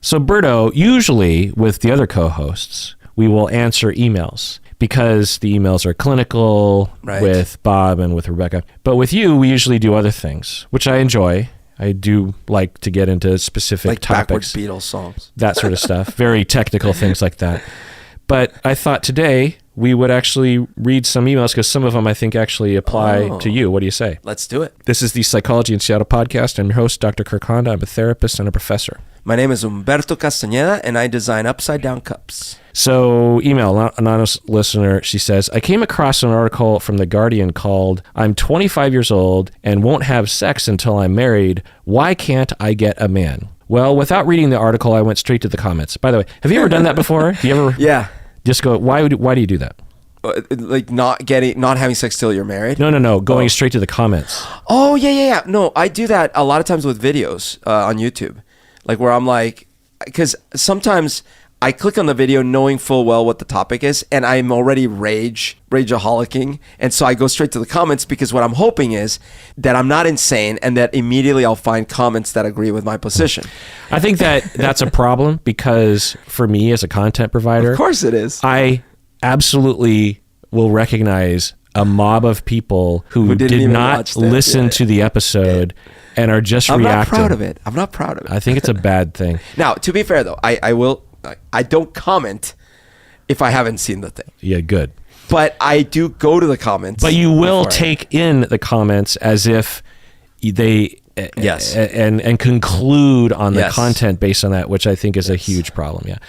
So, Berto, usually with the other co-hosts, we will answer emails because the emails are clinical with Bob and with Rebecca. But with you, we usually do other things, which I enjoy. I do like to get into specific topics. Like Beatles songs. That sort of stuff. Very technical things like that. But I thought today we would actually read some emails because some of them I think actually apply to you. What do you say? Let's do it. This is the Psychology in Seattle podcast. I'm your host, Dr. Kirk Honda. I'm a therapist and a professor. My name is Humberto Castañeda, and I design upside-down cups. So, email, anonymous listener, she says, I came across an article from The Guardian called, I'm 25 years old and won't have sex until I'm married. Why can't I get a man? Well, without reading the article, I went straight to the comments. By the way, have you ever done that before? Do you ever just go, why do you do that? Like not having sex till you're married? No. Going straight to the comments. Oh, yeah. No, I do that a lot of times with videos on YouTube. Like where I'm like, because sometimes I click on the video knowing full well what the topic is, and I'm already rageaholicing, and so I go straight to the comments because what I'm hoping is that I'm not insane and that immediately I'll find comments that agree with my position. I think that's a problem because for me as a content provider, of course it is. I absolutely will recognize a mob of people who did not listen to the episode and are just reacting. I'm not proud of it. I think it's a bad thing. Now, to be fair though, I don't comment if I haven't seen the thing. Yeah, good. But I do go to the comments. But you will take in the comments as if they and conclude on the content based on that, which I think is a huge problem. Yeah.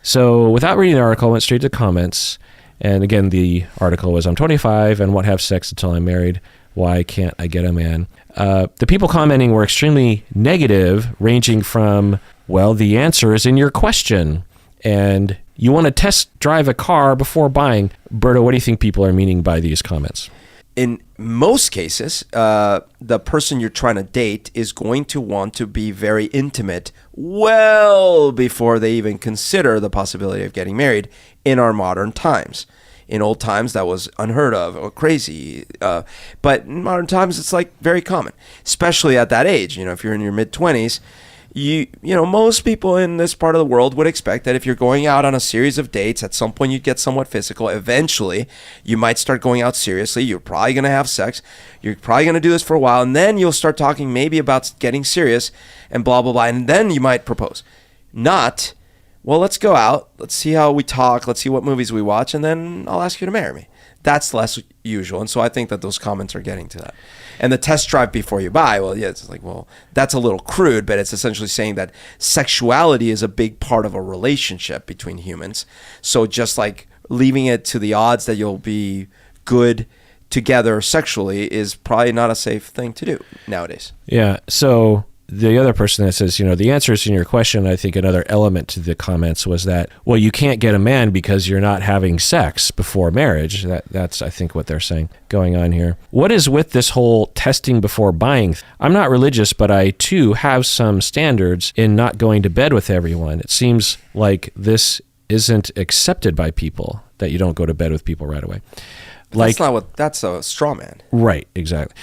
So without reading the article, I went straight to comments. And again, the article was, I'm 25 and won't have sex until I'm married. Why can't I get a man? The people commenting were extremely negative, ranging from, well, the answer is in your question. And you want to test drive a car before buying. Berto, what do you think people are meaning by these comments? In most cases, the person you're trying to date is going to want to be very intimate well before they even consider the possibility of getting married in our modern times. In old times, that was unheard of or crazy. But in modern times, it's like very common, especially at that age. You know, if you're in your mid-20s, you know, most people in this part of the world would expect that if you're going out on a series of dates, at some point you'd get somewhat physical. Eventually, you might start going out seriously. You're probably going to have sex. You're probably going to do this for a while. And then you'll start talking maybe about getting serious and blah, blah, blah. And then you might propose. Not, well, let's go out. Let's see how we talk. Let's see what movies we watch. And then I'll ask you to marry me. That's less usual. And so I think that those comments are getting to that. And the test drive before you buy, well, yeah, it's like, well, that's a little crude, but it's essentially saying that sexuality is a big part of a relationship between humans. So just like leaving it to the odds that you'll be good together sexually is probably not a safe thing to do nowadays. Yeah. So the other person that says, you know, the answer is in your question, I think another element to the comments was that, well, you can't get a man because you're not having sex before marriage. That's, I think, what they're saying going on here. What is with this whole testing before buying? I'm not religious, but I, too, have some standards in not going to bed with everyone. It seems like this isn't accepted by people, that you don't go to bed with people right away. Like, that's a straw man. Right, exactly.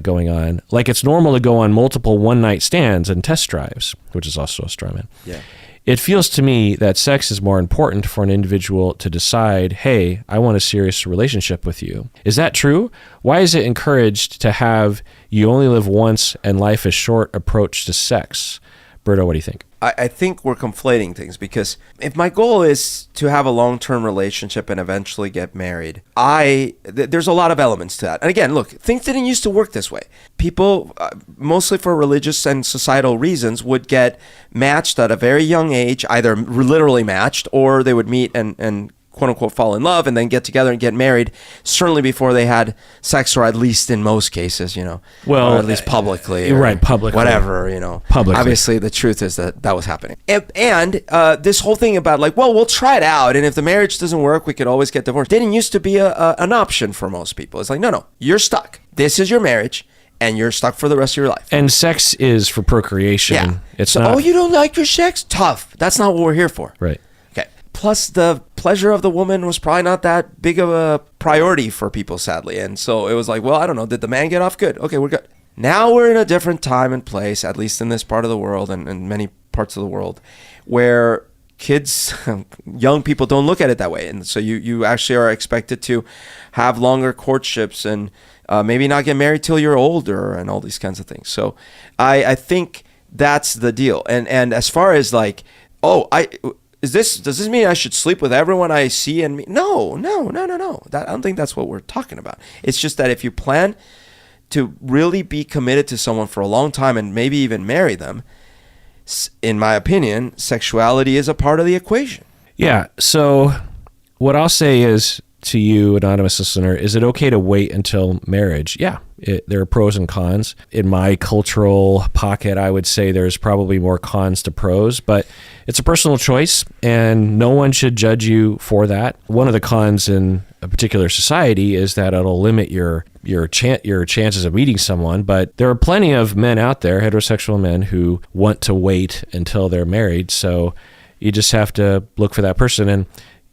Going on. Like it's normal to go on multiple one-night stands and test drives, which is also a straw man. Yeah. It feels to me that sex is more important for an individual to decide, hey, I want a serious relationship with you. Is that true? Why is it encouraged to have you only live once and life is short approach to sex? Berto, what do you think? I think we're conflating things because if my goal is to have a long-term relationship and eventually get married, there's a lot of elements to that. And again, look, things didn't used to work this way. People, mostly for religious and societal reasons, would get matched at a very young age, either literally matched or they would meet and quote unquote fall in love and then get together and get married, certainly before they had sex, or at least in most cases, you know, well, or at least publicly, right, publicly, whatever, you know, publicly. Obviously the truth is that was happening. And this whole thing about like, well, we'll try it out, and if the marriage doesn't work, we could always get divorced, didn't used to be an option for most people. It's like, no, you're stuck. This is your marriage, and you're stuck for the rest of your life. And sex is for procreation. Yeah. It's so, not, oh, you don't like your sex? Tough. That's not what we're here for. Right. Plus, the pleasure of the woman was probably not that big of a priority for people, sadly. And so it was like, well, I don't know. Did the man get off? Good. Okay, we're good. Now we're in a different time and place, at least in this part of the world and many parts of the world where kids, young people don't look at it that way. And so you actually are expected to have longer courtships and maybe not get married till you're older and all these kinds of things. So I think that's the deal. And as far as like, does this mean I should sleep with everyone I see and meet? No. I don't think that's what we're talking about. It's just that if you plan to really be committed to someone for a long time and maybe even marry them, in my opinion, sexuality is a part of the equation. Yeah. So what I'll say is to you, anonymous listener, is it okay to wait until marriage? Yeah. There are pros and cons. In my cultural pocket, I would say there's probably more cons to pros, but it's a personal choice and no one should judge you for that. One of the cons in a particular society is that it'll limit your chances of meeting someone, but there are plenty of men out there, heterosexual men, who want to wait until they're married. So you just have to look for that person. And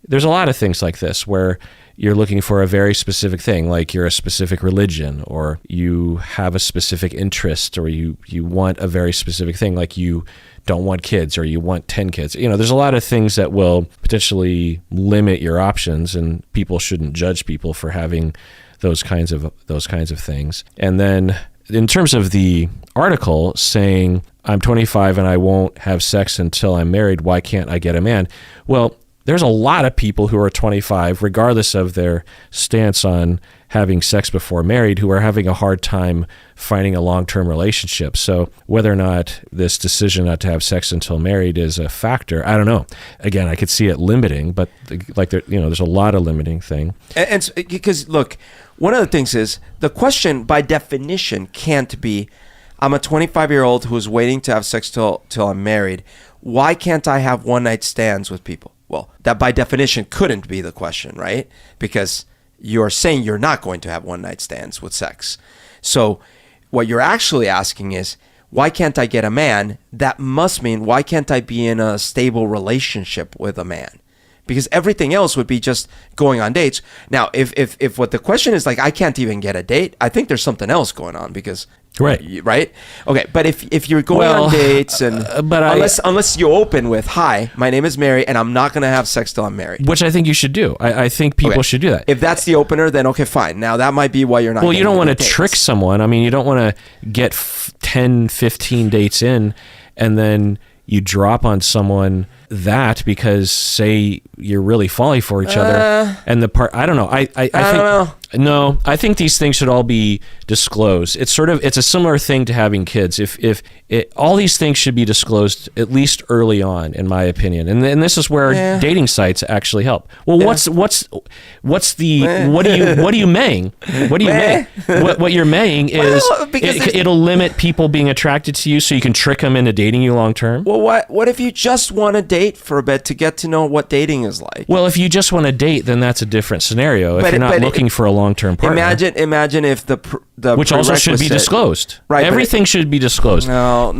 there's a lot of things like this where you're looking for a very specific thing, like you're a specific religion, or you have a specific interest, or you want a very specific thing, like you don't want kids, or you want 10 kids. You know, there's a lot of things that will potentially limit your options, and people shouldn't judge people for having those kinds of things. And then in terms of the article saying, I'm 25 and I won't have sex until I'm married, why can't I get a man? Well, there's a lot of people who are 25, regardless of their stance on having sex before married, who are having a hard time finding a long-term relationship. So whether or not this decision not to have sex until married is a factor, I don't know. Again, I could see it limiting, but there's a lot of limiting thing. And because look, one of the things is the question by definition can't be, I'm a 25-year-old who's waiting to have sex till I'm married. Why can't I have one-night stands with people? Well, that by definition couldn't be the question, right? Because you're saying you're not going to have one-night stands with sex. So what you're actually asking is, why can't I get a man? That must mean, why can't I be in a stable relationship with a man? Because everything else would be just going on dates. Now, if what the question is like, I can't even get a date, I think there's something else going on because... Right? Okay, but if you're going on dates and unless you open with, hi, my name is Mary and I'm not going to have sex till I'm married. Which I think you should do. I think people should do that. If that's the opener, then okay, fine. Now that might be why you're not Well, you don't want to trick someone. I mean, you don't want to get 10, 15 dates in and then you drop on someone that because, say, you're really falling for each other and I don't know. I think don't know. No, I think these things should all be disclosed. It's a similar thing to having kids. All these things should be disclosed at least early on, in my opinion. And this is where dating sites actually help. Well, what are you maying? What do you may? What you're maying is it'll limit people being attracted to you, so you can trick them into dating you long term. Well, what if you just want to date for a bit to get to know what dating is like? Well, if you just want to date, then that's a different scenario. If you're not looking for a long-term partner. Imagine if the which also should be disclosed. Right. Everything should be disclosed. No.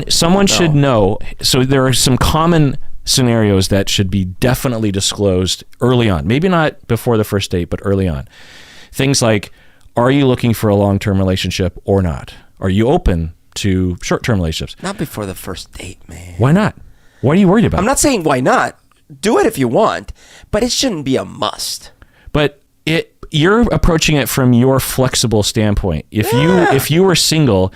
Someone should know. So there are some common scenarios that should be definitely disclosed early on. Maybe not before the first date, but early on. Things like, are you looking for a long-term relationship or not? Are you open to short-term relationships? Not before the first date, man. Why not? What are you worried about? I'm not saying why not. Do it if you want, but it shouldn't be a must. But you're approaching it from your flexible standpoint. If you were single,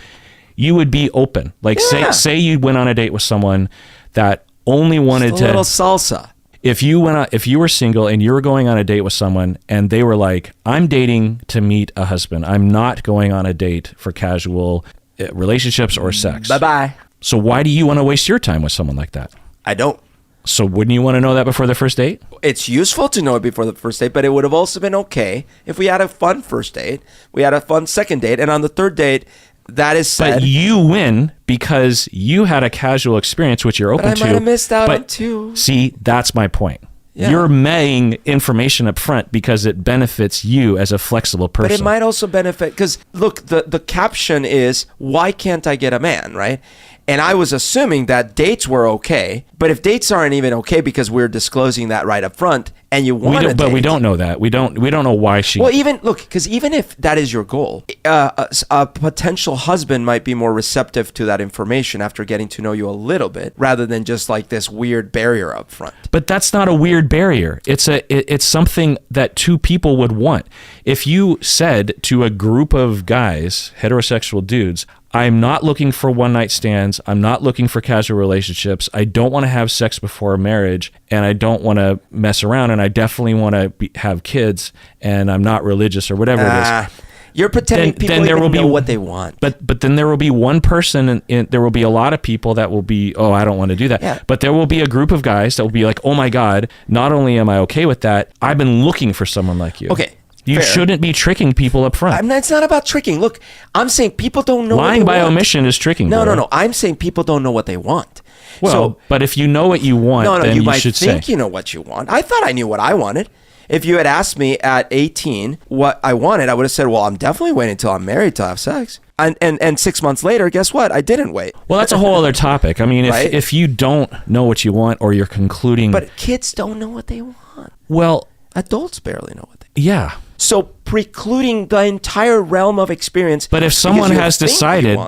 you would be open. Like say you went on a date with someone that only wanted just a little salsa. If you were single and you were going on a date with someone and they were like, I'm dating to meet a husband. I'm not going on a date for casual relationships or sex. Bye-bye. So why do you want to waste your time with someone like that? I don't. So wouldn't you want to know that before the first date? It's useful to know it before the first date, but it would have also been okay if we had a fun first date, we had a fun second date, and on the third date, that is said. But you win because you had a casual experience, which you're open to. But I might have missed out on two. See, that's my point. Yeah. You're maying information up front because it benefits you as a flexible person. But it might also benefit, because look, the caption is, why can't I get a man, right? And I was assuming that dates were okay. But if dates aren't even okay because we're disclosing that right up front, and you want to date, but we don't know that. We don't know why she. Well, because even if that is your goal, a potential husband might be more receptive to that information after getting to know you a little bit, rather than just like this weird barrier up front. But that's not a weird barrier. It's something that two people would want. If you said to a group of guys, heterosexual dudes, I'm not looking for one-night stands. I'm not looking for casual relationships. I don't want to have sex before marriage, and I don't want to mess around, and I definitely want to have kids, and I'm not religious or whatever it is. You're pretending people even know what they want. But then there will be one person, and there will be a lot of people that will be, oh, I don't want to do that. Yeah. But there will be a group of guys that will be like, oh my God, not only am I okay with that, I've been looking for someone like you. Okay. You Fair. Shouldn't be tricking people up front. It's not about tricking. Look, I'm saying people don't know Lying what they by want. omission is tricking. No. I'm saying people don't know what they want. Well, but if you know what you want, then you should say. You might think you know what you want. I thought I knew what I wanted. If you had asked me at 18 what I wanted, I would have said, well, I'm definitely waiting until I'm married to have sex. And 6 months later, guess what? I didn't wait. Well, that's a whole other topic. I mean, if you don't know what you want, or you're concluding... But kids don't know what they want. Well... Adults barely know what they want. Yeah. So precluding the entire realm of experience. But if someone has decided,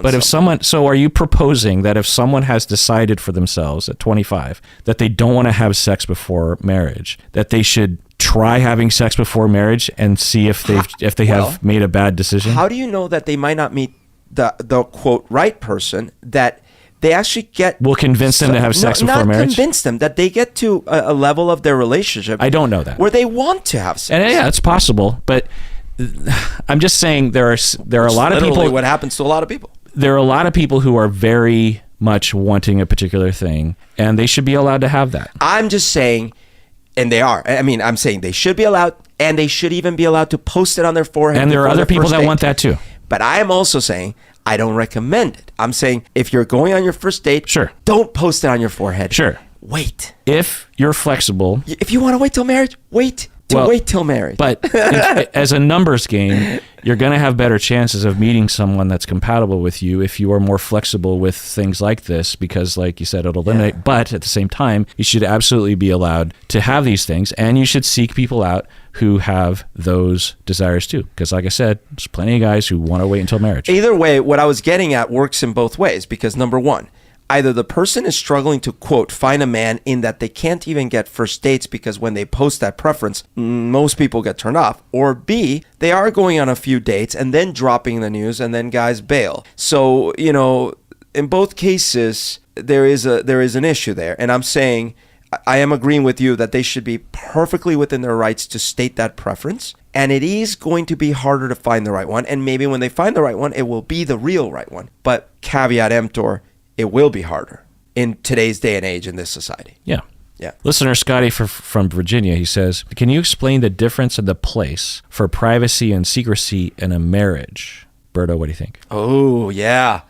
so are you proposing that if someone has decided for themselves at 25 that they don't want to have sex before marriage, that they should try having sex before marriage and see if they have made a bad decision? How do you know that they might not meet the quote right person that they actually will convince them to have sex before marriage? Not convince them, that they get to a level of their relationship. I don't know that. Where they want to have sex. And yeah, it's possible, but I'm just saying there are a lot of people. Literally what happens to a lot of people. There are a lot of people who are very much wanting a particular thing, and they should be allowed to have that. I'm just saying, and they are. I mean, I'm saying they should be allowed, and they should even be allowed to post it on their forehead. And there are other people that want that too. But I am also saying I don't recommend it. I'm saying if you're going on your first date, sure, don't post it on your forehead. Sure. Wait. If you're flexible. If you want to wait till marriage, wait till marriage. But as a numbers game, you're going to have better chances of meeting someone that's compatible with you if you are more flexible with things like this, because like you said, it'll eliminate. Yeah. But at the same time, you should absolutely be allowed to have these things, and you should seek people out who have those desires too. Because like I said, there's plenty of guys who want to wait until marriage. Either way, what I was getting at works in both ways, because number one, either the person is struggling to, quote, find a man in that they can't even get first dates because when they post that preference, most people get turned off. Or B, they are going on a few dates and then dropping the news and then guys bail. So, in both cases, there is an issue there. And I'm saying, I am agreeing with you that they should be perfectly within their rights to state that preference. And it is going to be harder to find the right one. And maybe when they find the right one, it will be the real right one. But caveat emptor, it will be harder in today's day and age in this society. Yeah. Listener Scotty from Virginia, he says, can you explain the difference in the place for privacy and secrecy in a marriage? Berto, what do you think? Oh, yeah.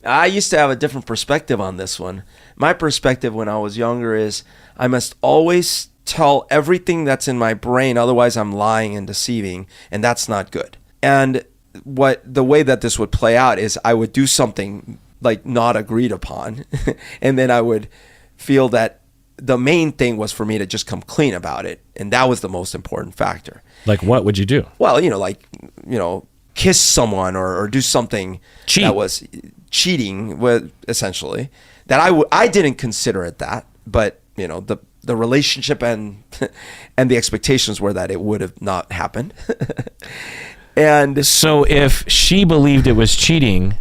I used to have a different perspective on this one. My perspective when I was younger is I must always tell everything that's in my brain, otherwise I'm lying and deceiving, and that's not good. And the way that this would play out is I would do something like not agreed upon, and then I would feel that the main thing was for me to just come clean about it, and that was the most important factor. Like what would you do? Well, kiss someone or do something that was cheating, essentially. That I didn't consider it that, but the relationship and the expectations were that it would have not happened. And so if she believed it was cheating,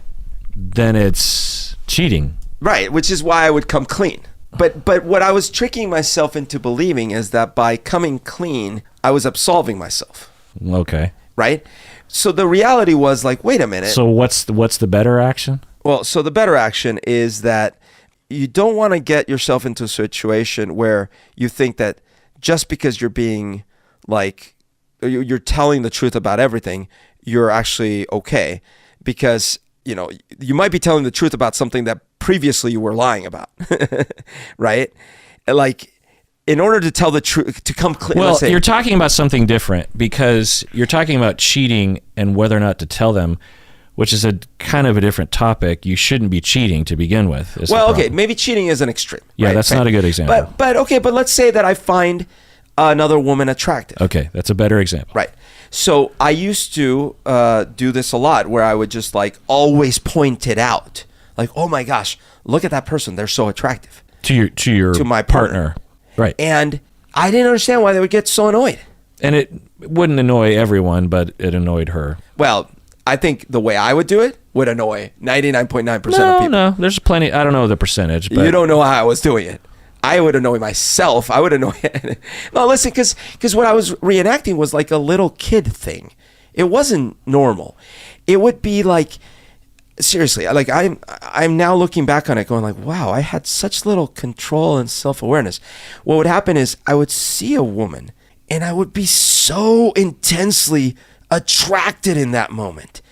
then it's cheating. Right, which is why I would come clean. But what I was tricking myself into believing is that by coming clean, I was absolving myself. Okay. Right? So the reality was like, wait a minute. So what's the better action? Well, so the better action is that you don't want to get yourself into a situation where you think that just because you're being like, you're telling the truth about everything, you're actually okay. Because you might be telling the truth about something that previously you were lying about, right? Like, in order to tell the truth, to come clean. Well, you're talking about something different, because you're talking about cheating and whether or not to tell them, which is a kind of a different topic. You shouldn't be cheating to begin with. Well, okay, maybe cheating is an extreme. Yeah, right? that's not a good example. But let's say that I find another woman attractive. Okay, that's a better example. Right. So I used to do this a lot, where I would just like always point it out, like, oh my gosh, look at that person, they're so attractive. To my partner. Right. And I didn't understand why they would get so annoyed. And it wouldn't annoy everyone, but it annoyed her. Well, I think the way I would do it would annoy 99.9% of people. No, there's plenty. I don't know the percentage. But you don't know how I was doing it. I would annoy myself. I would annoy. No, listen, because what I was reenacting was like a little kid thing. It wasn't normal. It would be like, seriously, like I'm now looking back on it going like, wow, I had such little control and self-awareness. What would happen is I would see a woman and I would be so intensely attracted in that moment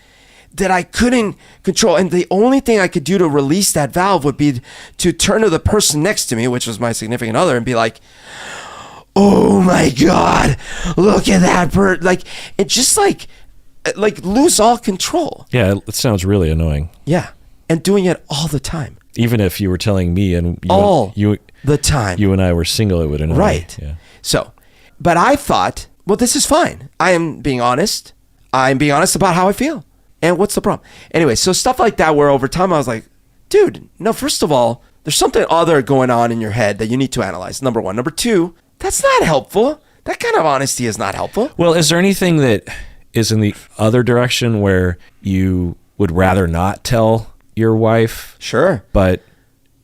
that I couldn't control. And the only thing I could do to release that valve would be to turn to the person next to me, which was my significant other, and be like, oh my God, look at that bird. Like, it just like lose all control. Yeah, it sounds really annoying. Yeah. And doing it all the time. Even if you were telling me and the time. You and I were single, it would annoy right. me. Yeah. So, but I thought, well, this is fine. I am being honest. I'm being honest about how I feel. And what's the problem? Anyway, so stuff like that, where over time I was like, dude, no, first of all, there's something other going on in your head that you need to analyze. Number one. Number two, that's not helpful. That kind of honesty is not helpful. Well, is there anything that is in the other direction where you would rather not tell your wife? Sure. But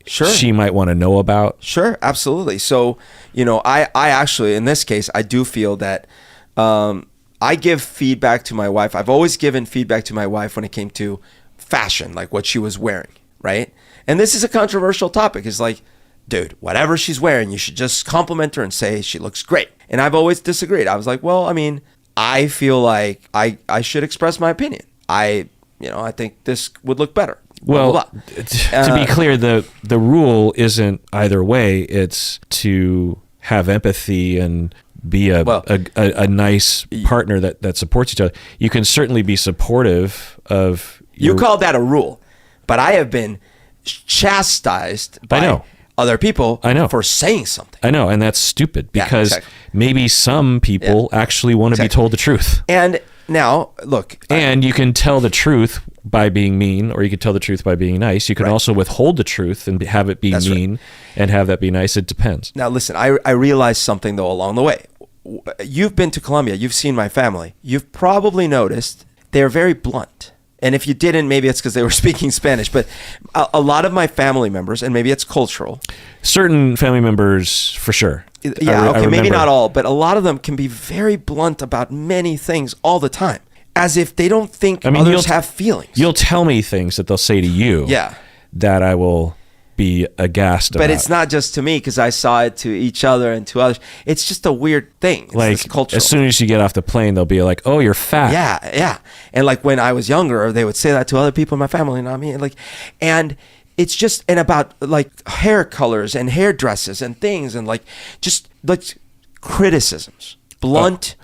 sure, she might want to know about? Sure, absolutely. So, I actually, in this case, I do feel that I give feedback to my wife. I've always given feedback to my wife when it came to fashion, like what she was wearing, right? And this is a controversial topic. It's like, dude, whatever she's wearing, you should just compliment her and say she looks great. And I've always disagreed. I was like, well, I mean, I feel like I should express my opinion. I think this would look better. Well, blah, blah, blah. To be clear, the rule isn't either way. It's to have empathy and be a nice partner that supports each other. You can certainly be supportive of you call that a rule, but I have been chastised by other people for saying something. I know, and that's stupid because maybe some people actually want to be told the truth. And now, look. And you can tell the truth by being mean, or you can tell the truth by being nice. You can also withhold the truth and have it be mean and have that be nice. It depends. Now, listen, I realized something, though, along the way. You've been to Colombia. You've seen my family. You've probably noticed they're very blunt. And if you didn't, maybe it's because they were speaking Spanish. But a lot of my family members, and maybe it's cultural. Certain family members, for sure. Yeah, okay, maybe not all, but a lot of them can be very blunt about many things all the time, as if they don't think others have feelings. You'll tell me things that they'll say to you that I will be aghast about. But it's not just to me, because I saw it to each other and to others. It's just a weird thing. It's like, cultural. As soon as you get off the plane, they'll be like, oh, you're fat. Yeah. And like when I was younger, they would say that to other people in my family, not me. And it's just, and about like hair colors and hairdresses and things, and like just like criticisms, blunt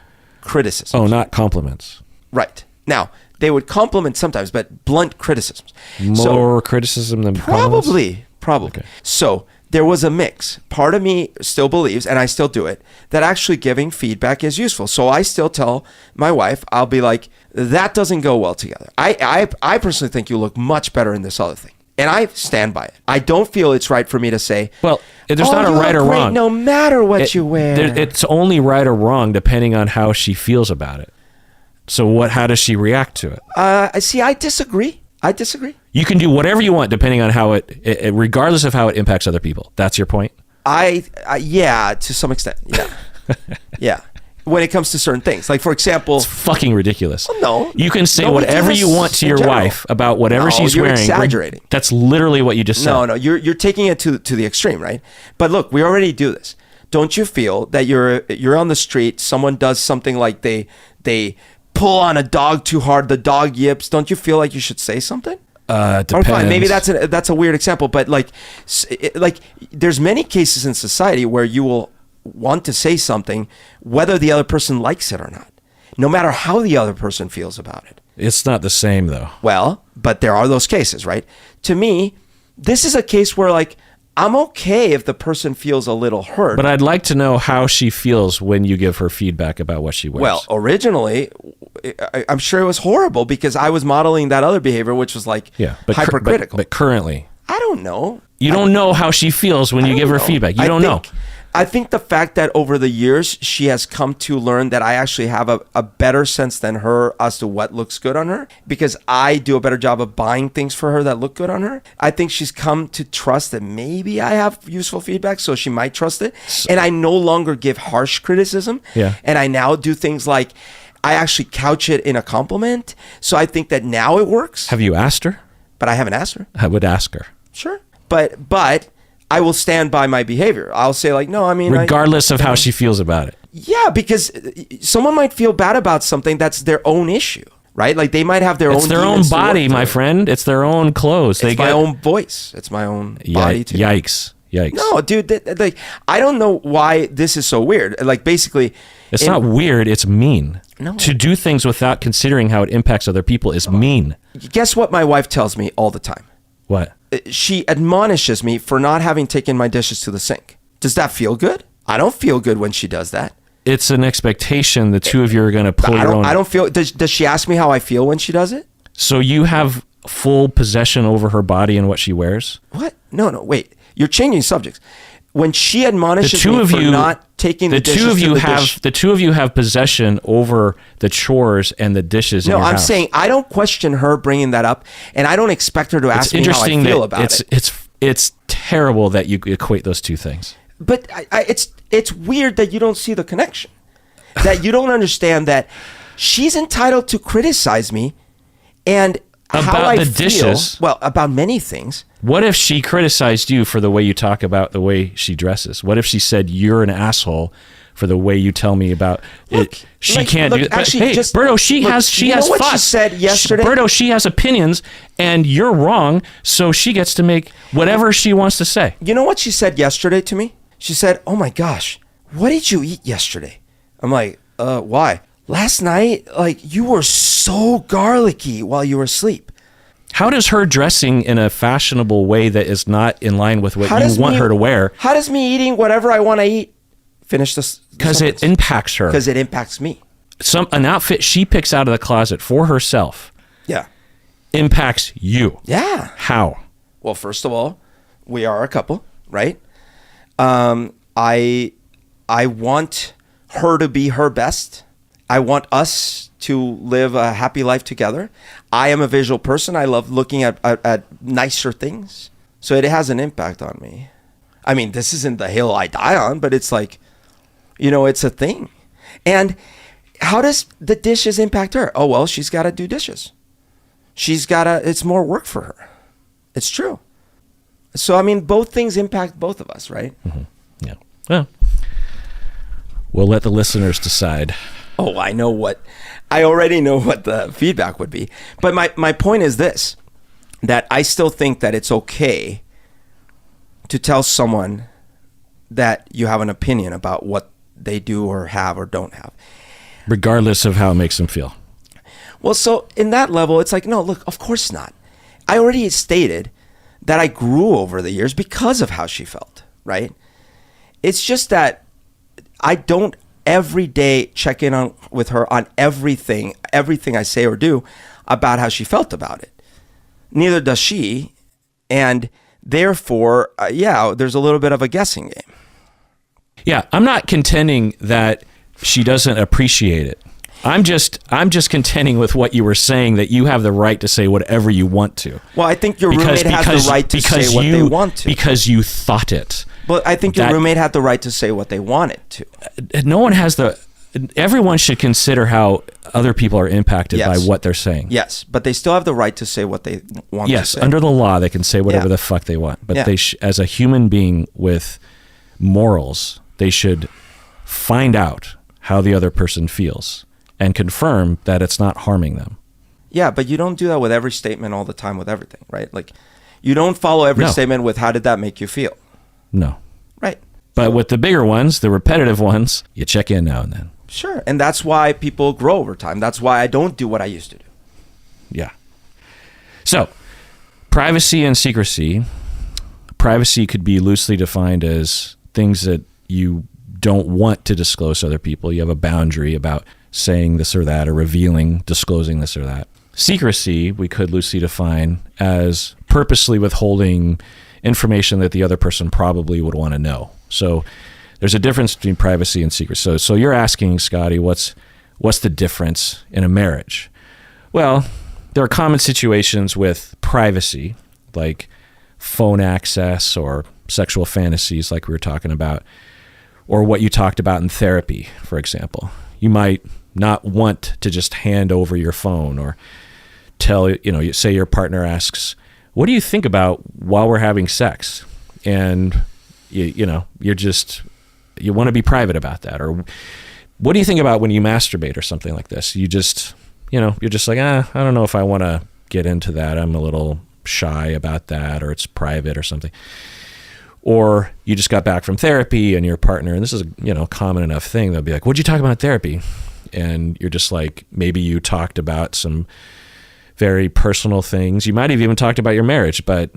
criticisms. Oh, not compliments. Right. Now, they would compliment sometimes, but blunt criticisms. More criticism than probably. Okay. So there was a mix. Part of me still believes, and I still do it, that actually giving feedback is useful. So I still tell my wife, I'll be like, that doesn't go well together. I personally think you look much better in this other thing. And I stand by it. I don't feel it's right for me to say, well, there's not a right or wrong. No matter what you wear. It's only right or wrong depending on how she feels about it. So how does she react to it? I disagree. You can do whatever you want depending on how it regardless of how it impacts other people. That's your point? Yeah, to some extent. Yeah. Yeah. When it comes to certain things. Like, for example... It's fucking ridiculous. Well, no. You can say whatever you want to your wife about whatever she's wearing. You're exaggerating. That's literally what you just said. No, you're taking it to the extreme, right? But look, we already do this. Don't you feel that you're on the street, someone does something like they pull on a dog too hard, the dog yips. Don't you feel like you should say something? Depends. Or fine, maybe that's a weird example, but like there's many cases in society where you will want to say something whether the other person likes it or not. no matter how the other person feels about it. It's not the same, though. Well, but there are those cases, right? To me, this is a case where, like, I'm okay if the person feels a little hurt. But I'd like to know how she feels when you give her feedback about what she wears. Well, originally, I'm sure it was horrible because I was modeling that other behavior, which was like hypercritical. But currently, I don't know. You don't know how she feels when you give her feedback. You don't know. I think the fact that over the years she has come to learn that I actually have a better sense than her as to what looks good on her, because I do a better job of buying things for her that look good on her. I think she's come to trust that maybe I have useful feedback, so she might trust it. And I no longer give harsh criticism. Yeah. And I now do things like I actually couch it in a compliment. So I think that now it works. Have you asked her? But I haven't asked her. I would ask her. Sure. But I will stand by my behavior. I'll say like, no, I mean, regardless of how she feels about it. Yeah, because someone might feel bad about something that's their own issue, right? Like they might have their own. It's their own body, my friend. It's their own clothes. It's my own voice. It's my own body too. Yikes! No, dude. Like I don't know why this is so weird. Like basically, it's not weird. It's mean. No. To do things without considering how it impacts other people is mean. Guess what? My wife tells me all the time. What? She admonishes me for not having taken my dishes to the sink. Does that feel good? I don't feel good when she does that. It's an expectation the two of you are going to pull your own. I don't feel. Does she ask me how I feel when she does it? So you have full possession over her body and what she wears? What? No, wait. You're changing subjects. When she admonishes me for not taking the dishes to the dish. The two of you have possession over the chores and the dishes in your house. No, I'm saying I don't question her bringing that up, and I don't expect her to ask me how I feel about it. It's terrible that you equate those two things. But it's weird that you don't see the connection, that you don't understand that she's entitled to criticize me and how I feel. Dishes. Well, about many things. What if she criticized you for the way you talk about the way she dresses? What if she said you're an asshole for the way you tell me about it? She can't do it. Actually, hey, Berto, she has thoughts. What she said yesterday? Berto, she has opinions, and you're wrong, so she gets to make whatever she wants to say. You know what she said yesterday to me? She said, "Oh my gosh, what did you eat yesterday?" I'm like, why? Last night, like, you were so garlicky while you were asleep. How does her dressing in a fashionable way that is not in line with what you want her to wear? How does me eating whatever I want to eat finish this? Because it impacts her. Because it impacts me. An outfit she picks out of the closet for herself. Yeah. Impacts you. Yeah. How? Well, first of all, we are a couple, right? I want her to be her best. I want us to live a happy life together. I am a visual person. I love looking at nicer things. So it has an impact on me. I mean, this isn't the hill I die on, but it's like, it's a thing. And how does the dishes impact her? Oh, well, she's got to do dishes. It's more work for her. It's true. So, I mean, both things impact both of us, right? Mm-hmm. Yeah. Well, we'll let the listeners decide. Oh, I already know what the feedback would be. But my point is this, that I still think that it's okay to tell someone that you have an opinion about what they do or have or don't have. Regardless of how it makes them feel. Well, so in that level, it's like, no, look, of course not. I already stated that I grew over the years because of how she felt, right? It's just that I don't every day check in with her on everything I say or do about how she felt about it. Neither does she. And therefore, there's a little bit of a guessing game. Yeah, I'm not contending that she doesn't appreciate it. I'm just contending with what you were saying, that you have the right to say whatever you want to. Well, I think your roommate has the right to say what they want to. Because you thought it. But I think your roommate had the right to say what they wanted to. Everyone should consider how other people are impacted by what they're saying. Yes, but they still have the right to say what they want to say. Yes, under the law, they can say whatever the fuck they want. But they as a human being with morals, they should find out how the other person feels and confirm that it's not harming them. Yeah, but you don't do that with every statement all the time with everything, right? Like, you don't follow every statement with how did that make you feel? No. Right. But with the bigger ones, the repetitive ones, you check in now and then. Sure. And that's why people grow over time. That's why I don't do what I used to do. Yeah. So, privacy and secrecy. Privacy could be loosely defined as things that you don't want to disclose to other people. You have a boundary about saying this or that, or disclosing this or that. Secrecy, we could loosely define as purposely withholding information that the other person probably would want to know. So there's a difference between privacy and secrecy. So you're asking, Scotty, what's the difference in a marriage? Well, there are common situations with privacy, like phone access or sexual fantasies like we were talking about, or what you talked about in therapy, for example. You might not want to just hand over your phone or say your partner asks, what do you think about while we're having sex? And you want to be private about that. Or what do you think about when you masturbate or something like this? You're just like, I don't know if I want to get into that. I'm a little shy about that, or it's private or something. Or you just got back from therapy and your partner, and this is a common enough thing, they'll be like, what'd you talk about in therapy? And you're just like, maybe you talked about some very personal things. You might have even talked about your marriage, but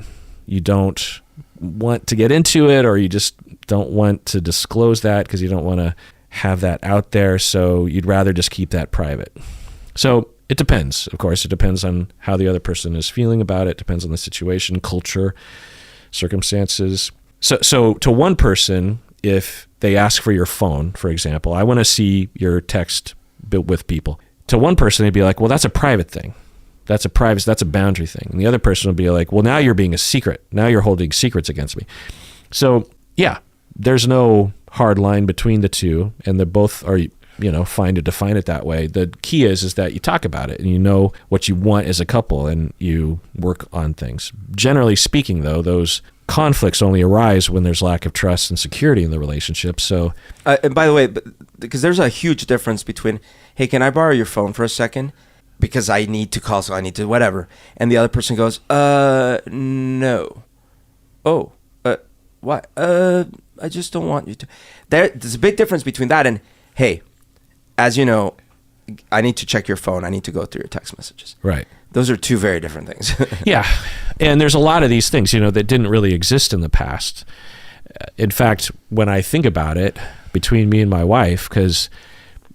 you don't want to get into it, or you just don't want to disclose that because you don't want to have that out there. So you'd rather just keep that private. So it depends. Of course, it depends on how the other person is feeling about it. Depends on the situation, culture, circumstances. So to one person, if they ask for your phone, for example, I want to see your text with people. To one person, they'd be like, well, that's a private thing. That's a boundary thing. And the other person would be like, well, now you're being a secret. Now you're holding secrets against me. So yeah, there's no hard line between the two, and they both are, fine to define it that way. The key is that you talk about it and you know what you want as a couple and you work on things. Generally speaking, though, those conflicts only arise when there's lack of trust and security in the relationship. So, and by the way, because there's a huge difference between, hey, can I borrow your phone for a second? Because I need to call, so I need to whatever. And the other person goes, no. Oh, why? I just don't want you to. There's a big difference between that and, hey, as you know, I need to check your phone. I need to go through your text messages. Right. Those are two very different things. Yeah. And there's a lot of these things, that didn't really exist in the past. In fact, when I think about it, between me and my wife, because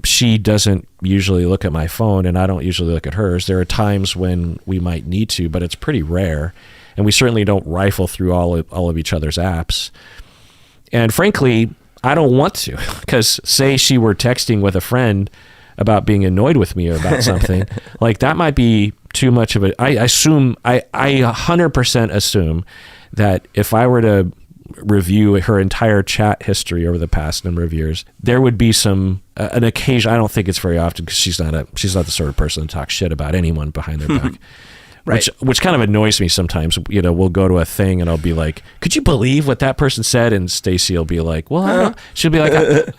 she doesn't usually look at my phone and I don't usually look at hers, there are times when we might need to, but it's pretty rare. And we certainly don't rifle through all of each other's apps. And frankly, I don't want to, because say she were texting with a friend about being annoyed with me or about something, like that might be too much of a, I 100% assume that if I were to review her entire chat history over the past number of years, there would be an occasion. I don't think it's very often, because she's not the sort of person to talk shit about anyone behind their back. Right. Which kind of annoys me sometimes. We'll go to a thing and I'll be like, could you believe what that person said? And Stacy will be like, well, I don't know. She'll be like,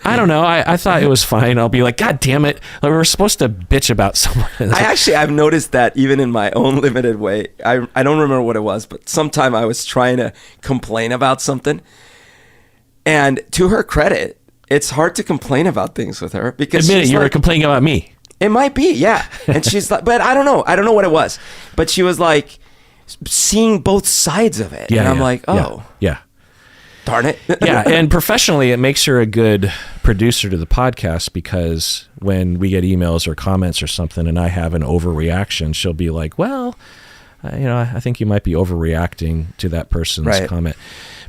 I don't know. I thought it was fine. I'll be like, God damn it. Like, we're supposed to bitch about someone. I've noticed that even in my own limited way. I don't remember what it was, but sometime I was trying to complain about something. And to her credit, it's hard to complain about things with her, because admit it, you were complaining about me. It might be, yeah. And she's like, but I don't know. I don't know what it was. But she was like seeing both sides of it. Yeah, and I'm like, oh. Yeah. Darn it. Yeah, and professionally, it makes her a good producer to the podcast, because when we get emails or comments or something and I have an overreaction, she'll be like, well, I think you might be overreacting to that person's comment.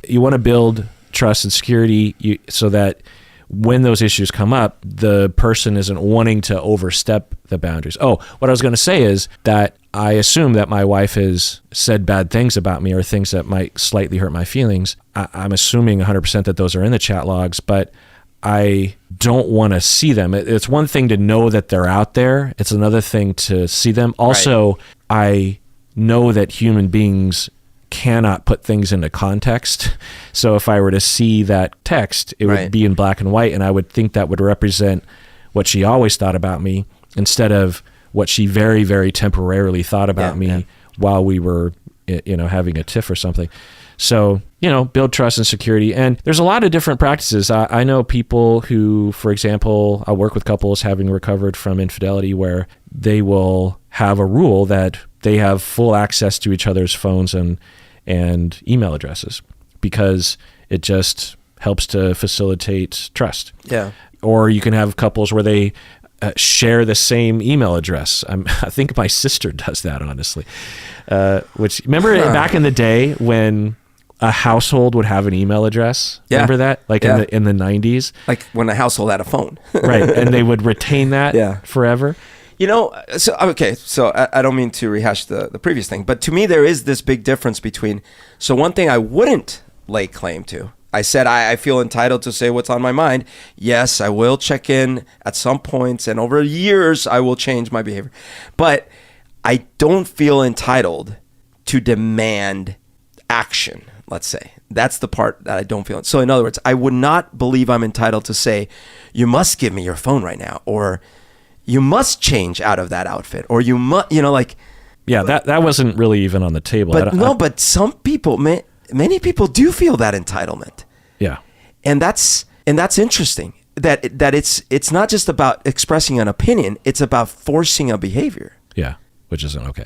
You want to build trust and security so that when those issues come up, the person isn't wanting to overstep the boundaries. Oh, what I was going to say is that I assume that my wife has said bad things about me or things that might slightly hurt my feelings. I'm assuming 100% that those are in the chat logs, but I don't want to see them. It's one thing to know that they're out there. It's another thing to see them. Also, I know that human beings cannot put things into context. So if I were to see that text, it would be in black and white, and I would think that would represent what she always thought about me, instead of what she very, very temporarily thought about me while we were, having a tiff or something. So, build trust and security. And there's a lot of different practices. I know people who, for example, I work with couples having recovered from infidelity where they will have a rule that they have full access to each other's phones and email addresses because it just helps to facilitate trust. Yeah. Or you can have couples where they share the same email address. I think my sister does that, honestly. Which, remember back in the day when a household would have an email address? Yeah. Remember that? Like in the 90s? Like when a household had a phone. Right. And they would retain that forever. So I don't mean to rehash the previous thing, but to me, there is this big difference between, so one thing I wouldn't lay claim to, I said I feel entitled to say what's on my mind. Yes, I will check in at some points, and over years, I will change my behavior. But I don't feel entitled to demand action, let's say. That's the part that I don't feel. So in other words, I would not believe I'm entitled to say, you must give me your phone right now, or you must change out of that outfit, or you must, Yeah, that wasn't really even on the table. But some people, many people do feel that entitlement. Yeah. And that's interesting that it's not just about expressing an opinion, it's about forcing a behavior. Yeah, which isn't okay.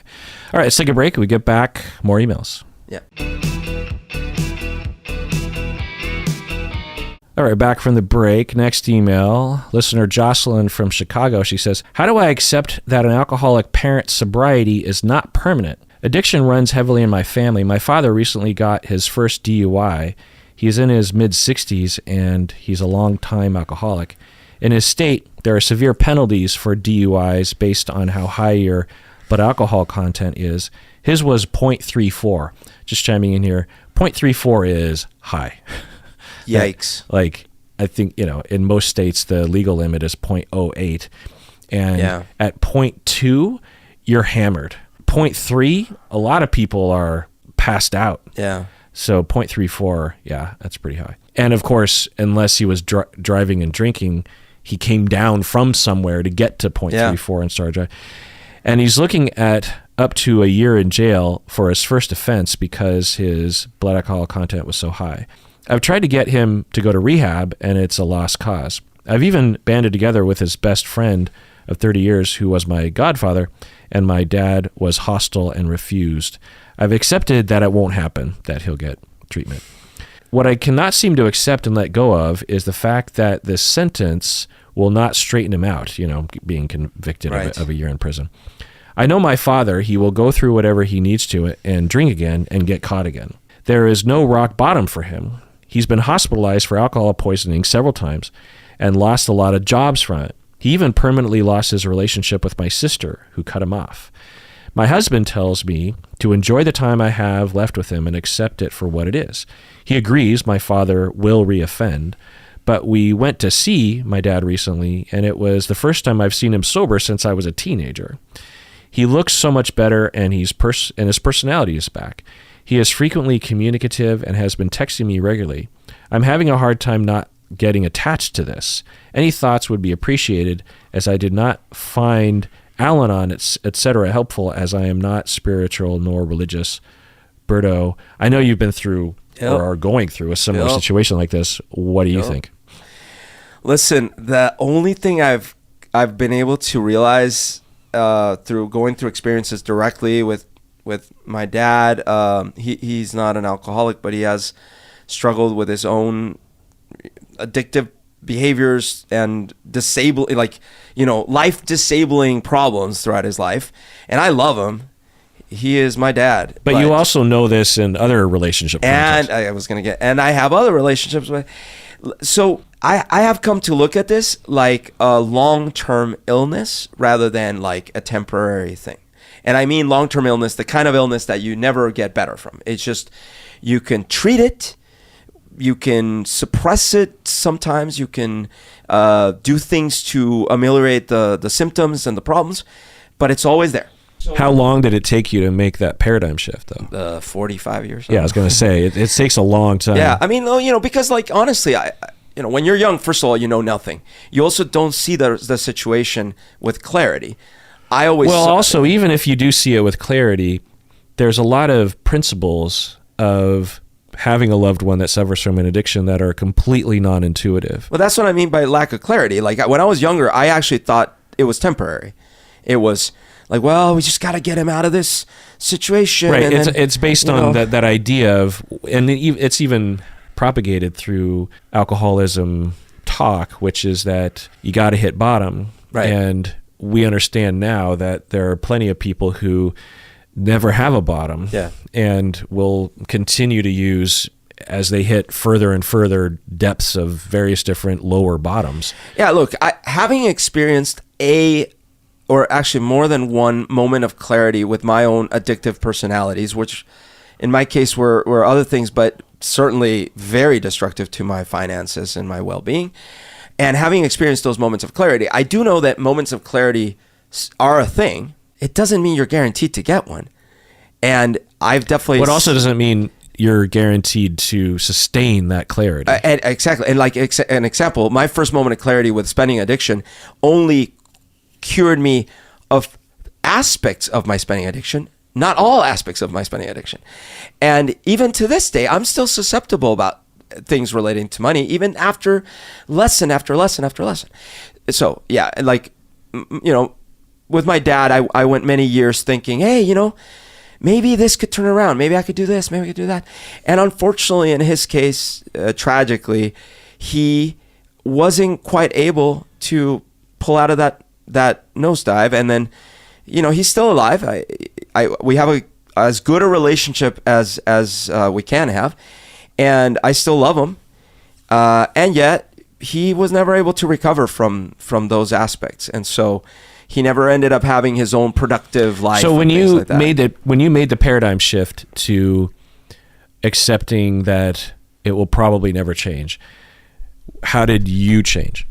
All right, let's take a break. We get back, more emails. Yeah. All right, back from the break. Next email, listener Jocelyn from Chicago. She says, how do I accept that an alcoholic parent's sobriety is not permanent? Addiction runs heavily in my family. My father recently got his first DUI. He's in his mid-60s, and he's a long-time alcoholic. In his state, there are severe penalties for DUIs based on how high your blood alcohol content is. His was 0.34. Just chiming in here, 0.34 is high. Yikes. I think, in most states, the legal limit is 0.08. And at 0.2, you're hammered. 0.3, a lot of people are passed out. Yeah. So 0.34, that's pretty high. And of course, unless he was driving and drinking, he came down from somewhere to get to 0.34 and started driving. And he's looking at up to a year in jail for his first offense because his blood alcohol content was so high. I've tried to get him to go to rehab, and it's a lost cause. I've even banded together with his best friend of 30 years, who was my godfather, and my dad was hostile and refused. I've accepted that it won't happen, that he'll get treatment. What I cannot seem to accept and let go of is the fact that this sentence will not straighten him out, being convicted of a year in prison. I know my father, he will go through whatever he needs to and drink again and get caught again. There is no rock bottom for him. He's been hospitalized for alcohol poisoning several times and lost a lot of jobs from it. He even permanently lost his relationship with my sister, who cut him off. My husband tells me to enjoy the time I have left with him and accept it for what it is. He agrees my father will reoffend, but we went to see my dad recently, and it was the first time I've seen him sober since I was a teenager. He looks so much better, and his personality is back. He is frequently communicative and has been texting me regularly. I'm having a hard time not getting attached to this. Any thoughts would be appreciated, as I did not find Al-Anon, etc. helpful, as I am not spiritual nor religious. Berto, I know you've been through or are going through a similar situation like this. What do you think? Listen, the only thing I've been able to realize through going through experiences directly with my dad, he's not an alcoholic, but he has struggled with his own addictive behaviors and life disabling problems throughout his life. And I love him. He is my dad. But you also know this in other relationship contexts. And I have other relationships with. So I have come to look at this like a long-term illness rather than like a temporary thing. And I mean long-term illness, the kind of illness that you never get better from. It's just, you can treat it, you can suppress it sometimes, you can do things to ameliorate the symptoms and the problems, but it's always there. How long did it take you to make that paradigm shift, though? 45 years. Yeah, I was going to say, it takes a long time. Yeah, I mean, because honestly, when you're young, first of all, you know nothing. You also don't see the situation with clarity. Also, even if you do see it with clarity, there's a lot of principles of having a loved one that suffers from an addiction that are completely non-intuitive. Well, that's what I mean by lack of clarity. Like when I was younger, I actually thought it was temporary. It was like, well, we just got to get him out of this situation. Right. And it's based on that idea of, and it's even propagated through alcoholism talk, which is that you got to hit bottom. Right. And we understand now that there are plenty of people who never have a bottom, and will continue to use as they hit further and further depths of various different lower bottoms. Yeah, look, having experienced or actually more than one moment of clarity with my own addictive personalities, which in my case were other things, but certainly very destructive to my finances and my well-being. And having experienced those moments of clarity, I do know that moments of clarity are a thing. It doesn't mean you're guaranteed to get one. And I've definitely... What also doesn't mean you're guaranteed to sustain that clarity. Exactly. And like an example, my first moment of clarity with spending addiction only cured me of aspects of my spending addiction, not all aspects of my spending addiction. And even to this day, I'm still susceptible about things relating to money, even after lesson after lesson after lesson. So yeah, like, with my dad, I went many years thinking, hey, maybe this could turn around. Maybe I could do this. Maybe I could do that. And unfortunately, in his case, tragically, he wasn't quite able to pull out of that nosedive. And then, he's still alive. We have as good a relationship as we can have, and I still love him. And yet, he was never able to recover from those aspects, and so he never ended up having his own productive life. So when you made the paradigm shift to accepting that it will probably never change, how did you change?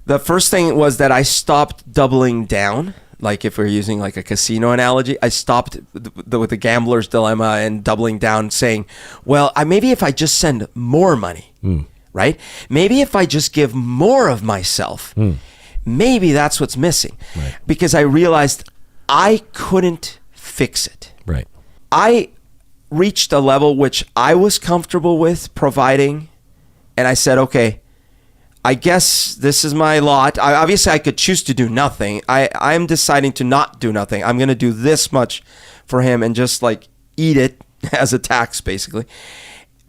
The first thing was that I stopped doubling down. Like if we're using like a casino analogy, I stopped with the gambler's dilemma and doubling down, saying, well, maybe if I just send more money, right? Maybe if I just give more of myself, maybe that's what's missing. Right. Because I realized I couldn't fix it. Right. I reached a level which I was comfortable with providing, and I said, okay, I guess this is my lot. Obviously, I could choose to do nothing. I'm deciding to not do nothing. I'm going to do this much for him and just like eat it as a tax, basically.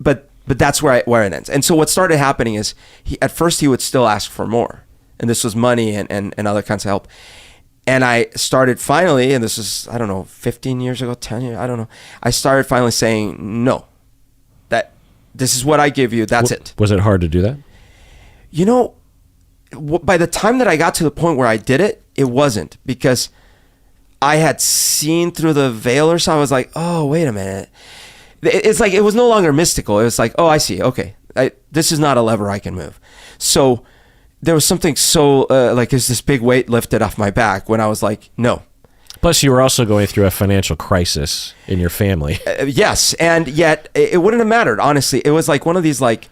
But that's where it ends. And so what started happening is at first he would still ask for more. And this was money and other kinds of help. And I started finally, and this is, 15 years ago, 10 years, I don't know. I started finally saying, no, that this is what I give you. That's it. Was it hard to do that? By the time that I got to the point where I did it, it wasn't, because I had seen through the veil or something. I was like, oh, wait a minute. It's like, it was no longer mystical. It was like, oh, I see. Okay. This is not a lever I can move. So there was something so like there's this big weight lifted off my back when I was like, no. Plus, you were also going through a financial crisis in your family. Yes. And yet it wouldn't have mattered. Honestly, it was like one of these, like,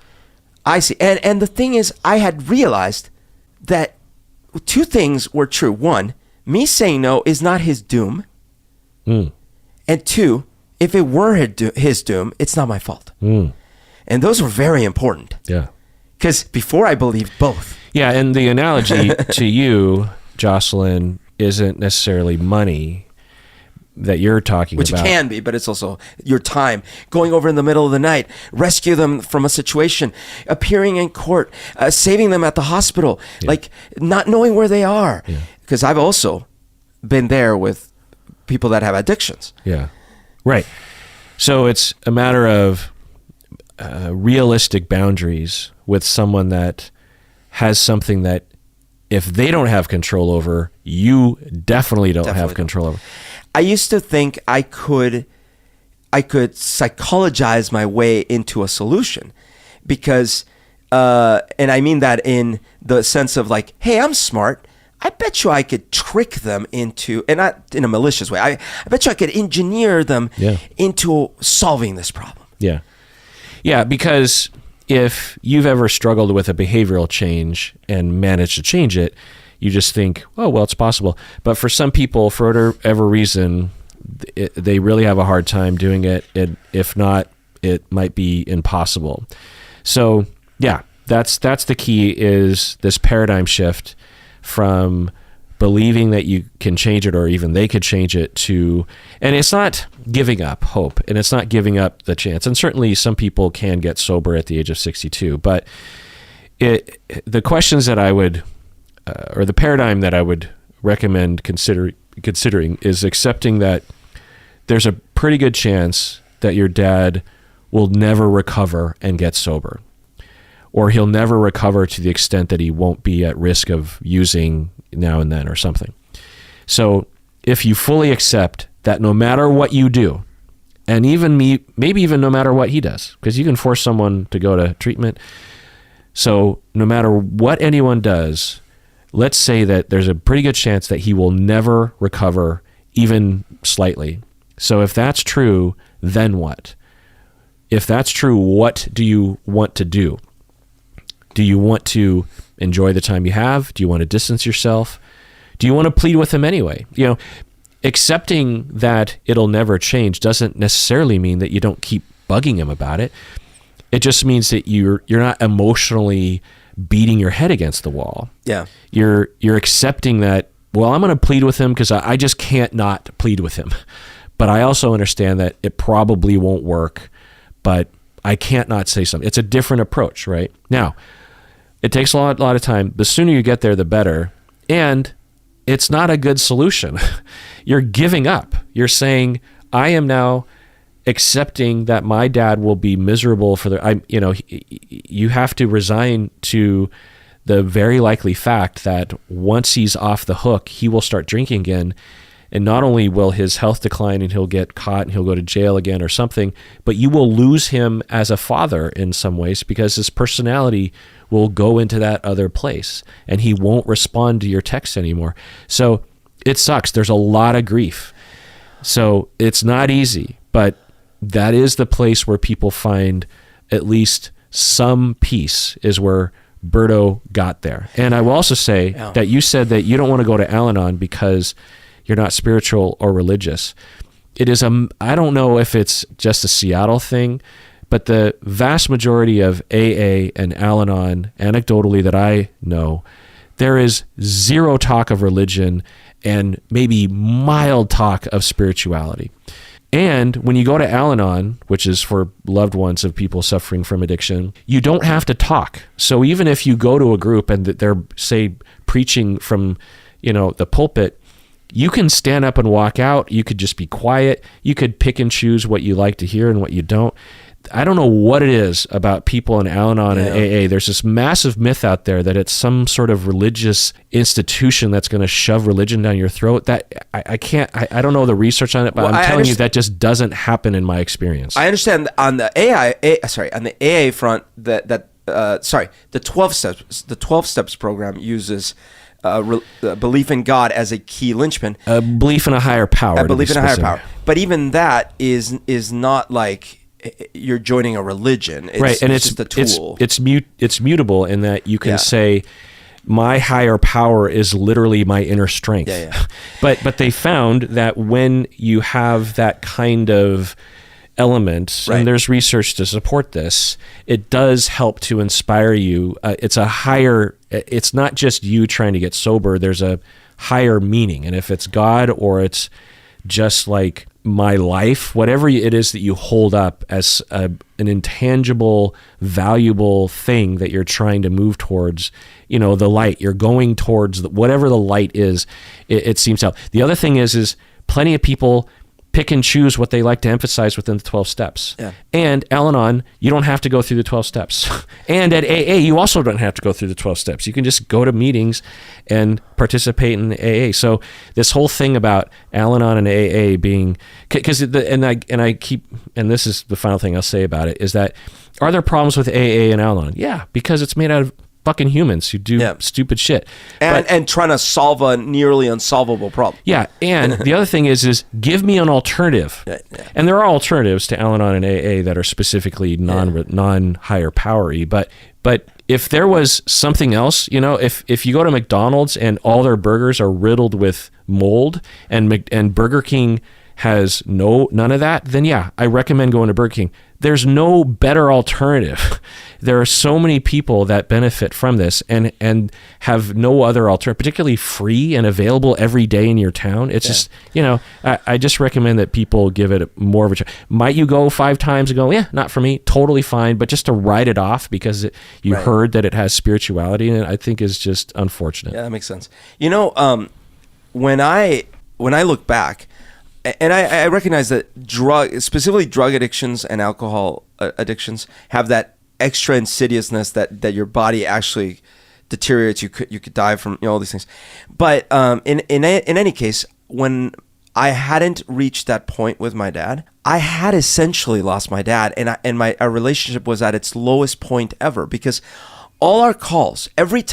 I see. And the thing is, I had realized that two things were true. One, me saying no is not his doom. And two, if it were his doom, it's not my fault. And those were very important. Yeah. Because before I believed both. Yeah, and the analogy to you, Jocelyn, isn't necessarily money that you're talking about. Which it can be, but it's also your time. Going over in the middle of the night, rescue them from a situation, appearing in court, saving them at the hospital, like not knowing where they are. Because I've also been there with people that have addictions. Yeah, right. So it's a matter of realistic boundaries with someone that has something that if they don't have control over, you definitely don't have control over. I used to think I could psychologize my way into a solution, because, and I mean that in the sense of like, hey, I'm smart. I bet you I could trick them into, and not in a malicious way. I bet you I could engineer them into solving this problem. Yeah. Yeah, because if you've ever struggled with a behavioral change and managed to change it, you just think, oh, well, it's possible. But for some people, for whatever reason, they really have a hard time doing it. And if not it might be impossible. So yeah, that's the key, is this paradigm shift from believing that you can change it, or even they could change it, to, and it's not giving up hope, and it's not giving up the chance. And certainly some people can get sober at the age of 62, but the questions that I would, or the paradigm that I would recommend considering is accepting that there's a pretty good chance that your dad will never recover and get sober, or he'll never recover to the extent that he won't be at risk of using now and then or something. So if you fully accept that no matter what you do, and maybe even no matter what he does, because you can force someone to go to treatment. So no matter what anyone does, let's say that there's a pretty good chance that he will never recover even slightly. So if that's true, then what? If that's true, what do you want to do? Do you want to enjoy the time you have? Do you want to distance yourself? Do you want to plead with him anyway? Accepting that it'll never change doesn't necessarily mean that you don't keep bugging him about it. It just means that you're not emotionally beating your head against the wall. Yeah. You're accepting that, well, I'm going to plead with him because I just can't not plead with him. But I also understand that it probably won't work, but I can't not say something. It's a different approach, right? Now, it takes a lot of time. The sooner you get there, the better. And it's not a good solution. You're giving up. You're saying, I am now accepting that my dad will be miserable you have to resign to the very likely fact that once he's off the hook, he will start drinking again. And not only will his health decline and he'll get caught and he'll go to jail again or something, but you will lose him as a father in some ways, because his personality will go into that other place and he won't respond to your texts anymore. So it sucks. There's a lot of grief. So it's not easy, but that is the place where people find at least some peace, is where Berto got there. And I will also say that you said that you don't want to go to Al-Anon because you're not spiritual or religious. It is I don't know if it's just a Seattle thing, but the vast majority of AA and Al-Anon, anecdotally that I know, there is zero talk of religion and maybe mild talk of spirituality. And when you go to Al-Anon, which is for loved ones of people suffering from addiction, you don't have to talk. So even if you go to a group and they're, say, preaching from, the pulpit, you can stand up and walk out. You could just be quiet. You could pick and choose what you like to hear and what you don't. I don't know what it is about people in Al-Anon and AA. There's this massive myth out there that it's some sort of religious institution that's going to shove religion down your throat. That I can't. I don't know the research on it, but I'm telling you that just doesn't happen in my experience. I understand on the on the AA front the 12 steps program uses belief in God as a key linchpin. Belief in a higher power. Belief in a higher power. But even that is not like you're joining a religion. It's, right, and it's just a tool. It's mutable in that you can say, my higher power is literally my inner strength. Yeah. But they found that when you have that kind of element, and there's research to support this, it does help to inspire you. It's not just you trying to get sober. There's a higher meaning. And if it's God or it's just like my life, whatever it is that you hold up as an intangible, valuable thing that you're trying to move towards, the light, you're going towards whatever the light is, it seems to help. The other thing is plenty of people pick and choose what they like to emphasize within the 12 steps. Yeah. And Al-Anon, you don't have to go through the 12 steps. And at AA, you also don't have to go through the 12 steps. You can just go to meetings and participate in AA. So this whole thing about Al-Anon and AA being, because and this is the final thing I'll say about it, is that, are there problems with AA and Al-Anon? Yeah, because it's made out of fucking humans who do stupid shit. And trying to solve a nearly unsolvable problem. Yeah, and the other thing is give me an alternative. Yeah. And there are alternatives to Al-Anon and AA that are specifically non-higher powery, but if there was something else, if you go to McDonald's and all their burgers are riddled with mold, and Burger King has none of that, then yeah, I recommend going to Burger King. There's no better alternative. There are so many people that benefit from this and have no other alternative, particularly free and available every day in your town. It's just, I just recommend that people give it more of a try. Might you go 5 times and go, yeah, not for me, totally fine, but just to write it off because you heard that it has spirituality in it, I think is just unfortunate. Yeah, that makes sense. When I look back, and I recognize that specifically drug addictions and alcohol addictions have that extra insidiousness that your body actually deteriorates. You could die from all these things. But in any case, when I hadn't reached that point with my dad, I had essentially lost my dad, and our relationship was at its lowest point ever, because all our calls, every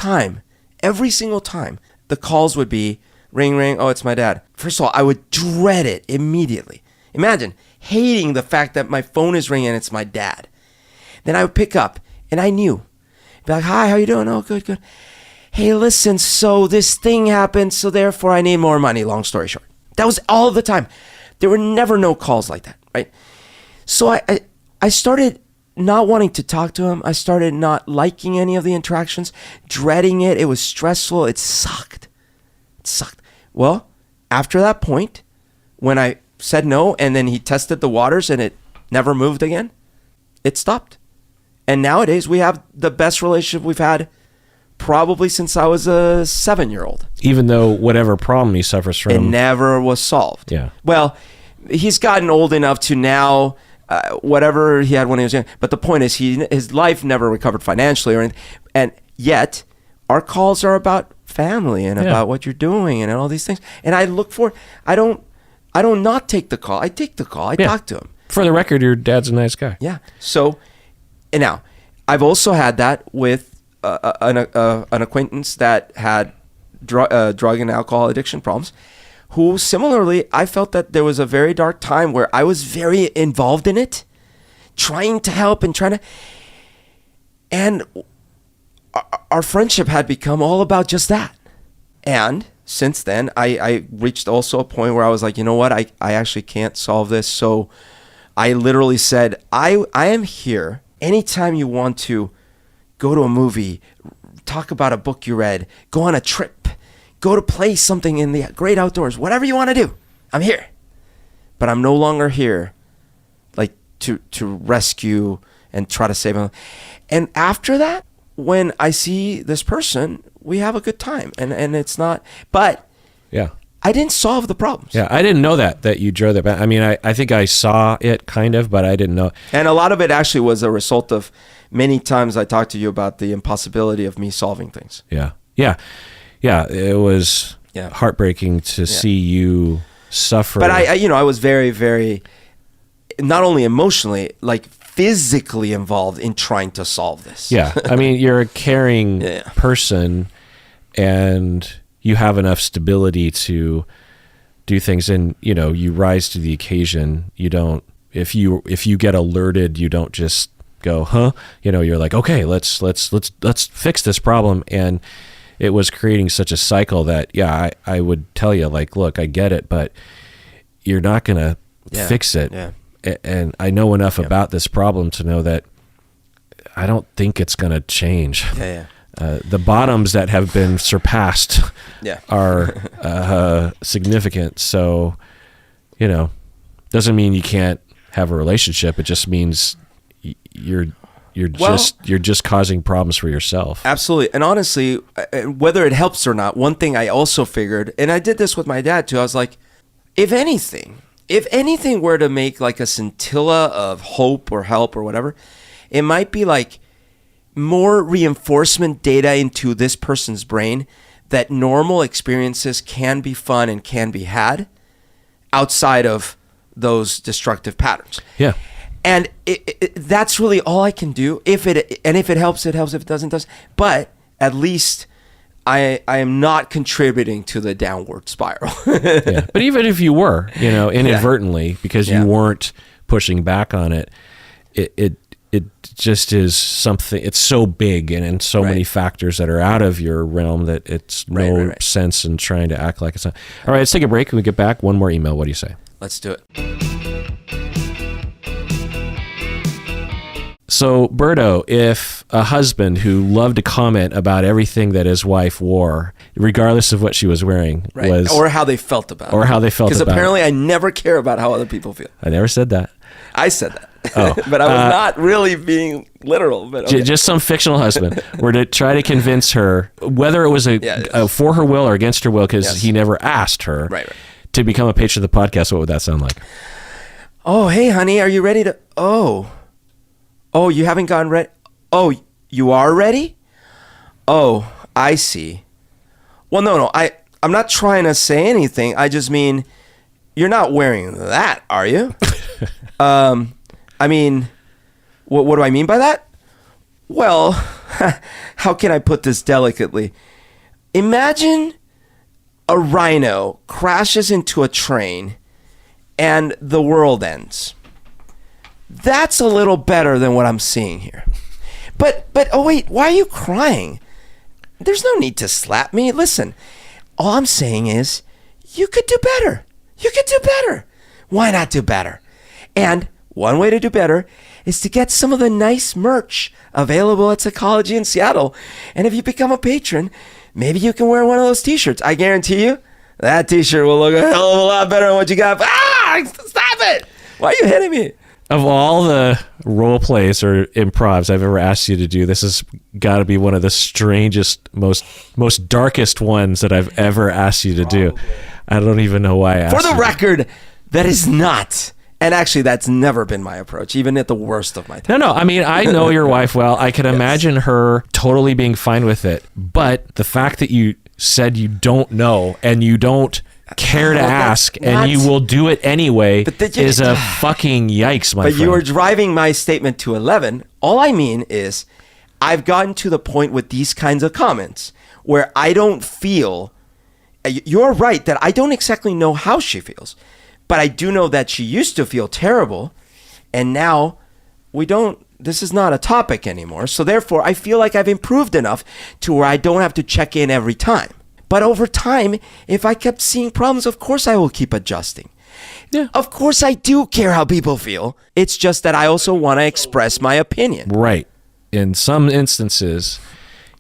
single time, the calls would be ring, ring. Oh, it's my dad. First of all, I would dread it immediately. Imagine hating the fact that my phone is ringing and it's my dad. Then I would pick up, and I knew. Be like, hi, how you doing? Oh, good, good. Hey, listen, so this thing happened, so therefore I need more money, long story short. That was all the time. There were never no calls like that, right? So I started not wanting to talk to him. I started not liking any of the interactions, dreading it. It was stressful. It sucked. Well, after that point, when I said no and then he tested the waters and it never moved again, it stopped. And nowadays we have the best relationship we've had probably since I was a 7-year-old. Even though whatever problem he suffers from, it never was solved. Yeah. Well, he's gotten old enough to now, whatever he had when he was young. But the point is, his life never recovered financially or anything. And yet, our calls are about family and about what you're doing and all these things. And I look for, I don't not take the call. I take the call. I talk to him. For the record, your dad's a nice guy. Yeah. So, and now, I've also had that with an acquaintance that had drug and alcohol addiction problems, who similarly, I felt that there was a very dark time where I was very involved in it, trying to help and our friendship had become all about just that. And since then, I reached also a point where I was like, you know what, I actually can't solve this. So I literally said, I am here anytime you want to go to a movie, talk about a book you read, go on a trip, go to play something in the great outdoors, whatever you want to do, I'm here. But I'm no longer here like to rescue and try to save them. And after that, when I see this person, we have a good time, and it's not, but yeah, I didn't solve the problems. Yeah, I didn't know that you drove that back. I mean, I think I saw it kind of, but I didn't know. And a lot of it actually was a result of many times I talked to you about the impossibility of me solving things. Yeah. It was heartbreaking to see you suffer. But I was very, very, not only emotionally, like physically involved in trying to solve this. Yeah. I mean, you're a caring person, and you have enough stability to do things, and you rise to the occasion. You don't, if you get alerted, you don't just go, huh? You're like, okay, let's fix this problem. And it was creating such a cycle that, I would tell you, like, look, I get it, but you're not going to fix it. Yeah. And I know enough about this problem to know that I don't think it's going to change. The bottoms that have been surpassed are significant. So, doesn't mean you can't have a relationship. It just means you're just causing problems for yourself. Absolutely. And honestly, whether it helps or not, one thing I also figured, and I did this with my dad too, I was like, if anything were to make like a scintilla of hope or help or whatever, it might be like more reinforcement data into this person's brain that normal experiences can be fun and can be had outside of those destructive patterns. Yeah. And that's really all I can do. If it helps, it helps. If it doesn't, it doesn't. But at least I am not contributing to the downward spiral. Yeah. But even if you were, inadvertently, because you weren't pushing back on it, it just is something. It's so big and so many factors that are out of your realm that it's no sense in trying to act like it's not. All right, let's take a break. When we get back, one more email. What do you say? Let's do it. So, Berto, if a husband who loved to comment about everything that his wife wore, regardless of what she was wearing, was... Or how they felt about it. Or how they felt about it. Because apparently I never care about how other people feel. I never said that. I said that. Oh. But I was not really being literal. But okay. Just some fictional husband were to try to convince her, whether it was for her will or against her will, because he never asked her to become a patron of the podcast. What would that sound like? Oh, hey, honey, are you ready to... Oh, you haven't gotten ready? Oh, you are ready? Oh, I see. Well, no, I'm not trying to say anything. I just mean, you're not wearing that, are you? I mean, what do I mean by that? Well, how can I put this delicately? Imagine a rhino crashes into a train and the world ends. That's a little better than what I'm seeing here. But oh wait, why are you crying? There's no need to slap me. Listen, all I'm saying is you could do better. You could do better. Why not do better? And one way to do better is to get some of the nice merch available at Psychology in Seattle. And if you become a patron, maybe you can wear one of those t-shirts. I guarantee you that t-shirt will look a hell of a lot better than what you got. Stop it! Why are you hitting me? Of all the role plays or improvs I've ever asked you to do, this has got to be one of the strangest, most darkest ones that I've ever asked you to do. I don't even know why I asked you. For the record, that is not. And actually, that's never been my approach, even at the worst of my time. No. I mean, I know your wife well. I can imagine her totally being fine with it. But the fact that you said you don't know and you don't care to ask and you will do it anyway is a fucking yikes, my friend. But you were driving my statement to 11. All I mean is I've gotten to the point with these kinds of comments where I don't feel... You're right that I don't exactly know how she feels. But I do know that she used to feel terrible, and now this is not a topic anymore. So therefore, I feel like I've improved enough to where I don't have to check in every time. But over time, if I kept seeing problems, of course I will keep adjusting. Yeah. Of course I do care how people feel. It's just that I also want to express my opinion. Right. In some instances,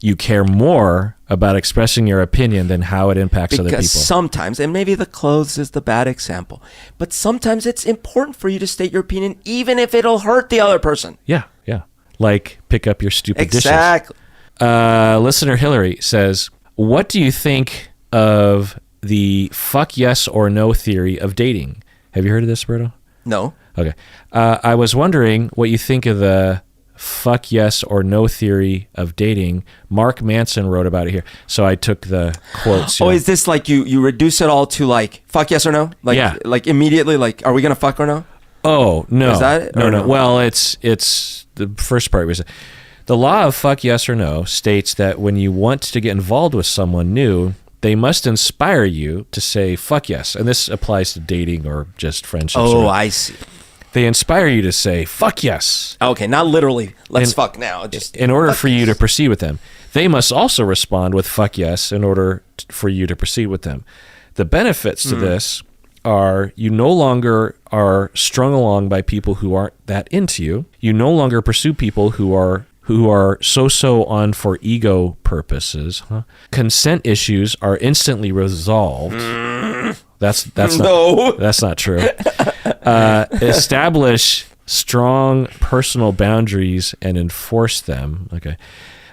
you care more about expressing your opinion than how it impacts other people. Because sometimes, and maybe the clothes is the bad example, but sometimes it's important for you to state your opinion even if it'll hurt the other person. Yeah. Like pick up your stupid dishes. Exactly. Listener Hillary says, what do you think of the fuck yes or no theory of dating? Have you heard of this, Berto? No. Okay. I was wondering what you think of the fuck yes or no theory of dating. Mark Manson wrote about it here. So I took the quotes. Is this like you reduce it all to like fuck yes or no? Like, yeah. Like immediately, like, are we going to fuck or no? Oh, no. Is that it? No. Well, it's the first part was the law of fuck yes or no states that when you want to get involved with someone new, they must inspire you to say fuck yes. And this applies to dating or just friendships. Oh, I see. They inspire you to say fuck yes. Okay, not literally let's fuck now. Just in order for you to proceed with them. They must also respond with fuck yes in order for you to proceed with them. The benefits to this are you no longer are strung along by people who aren't that into you. You no longer pursue people who are so on for ego purposes. Consent issues are instantly resolved. That's not true. Establish strong personal boundaries and enforce them. Okay.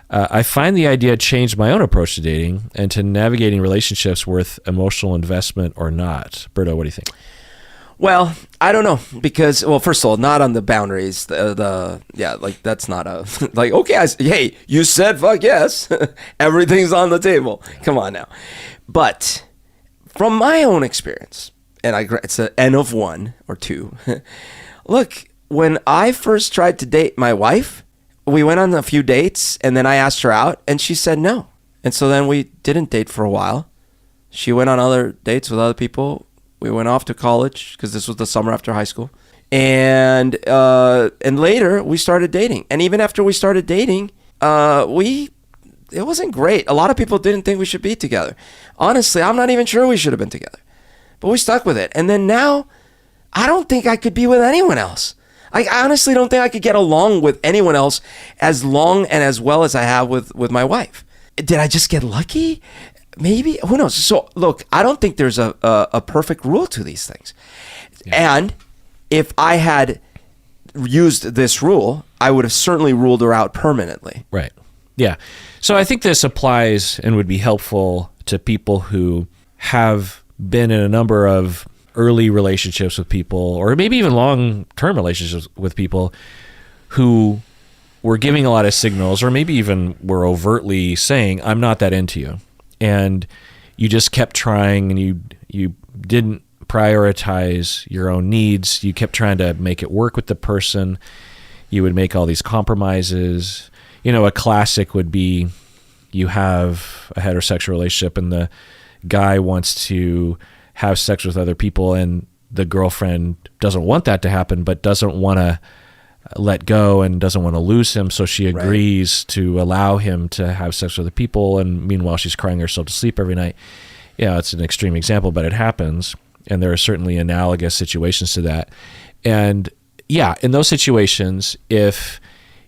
I find the idea changed my own approach to dating and to navigating relationships worth emotional investment or not. Berto, what do you think? Well, I don't know because, first of all, not on the boundaries. Like that's not a like. Okay, hey, you said fuck yes. Everything's on the table. Come on now. But from my own experience, and it's an N of 1 or 2. Look, when I first tried to date my wife, we went on a few dates, and then I asked her out, and she said no. And so then we didn't date for a while. She went on other dates with other people. We went off to college because this was the summer after high school. And later we started dating. And even after we started dating, it wasn't great. A lot of people didn't think we should be together. Honestly, I'm not even sure we should have been together. But we stuck with it. And then now I don't think I could be with anyone else. I honestly don't think I could get along with anyone else as long and as well as I have with my wife. Did I just get lucky? Maybe. Who knows? So look, I don't think there's a perfect rule to these things. Yeah. And if I had used this rule, I would have certainly ruled her out permanently. Right. Yeah. So I think this applies and would be helpful to people who have been in a number of early relationships with people, or maybe even long-term relationships with people who were giving a lot of signals, or maybe even were overtly saying, I'm not that into you. And you just kept trying, and you didn't prioritize your own needs. You kept trying to make it work with the person. You would make all these compromises. A classic would be you have a heterosexual relationship and the guy wants to have sex with other people, and the girlfriend doesn't want that to happen, but doesn't want to let go and doesn't want to lose him. So she agrees to allow him to have sex with other people. And meanwhile, she's crying herself to sleep every night. Yeah, it's an extreme example, but it happens. And there are certainly analogous situations to that. And yeah, in those situations, if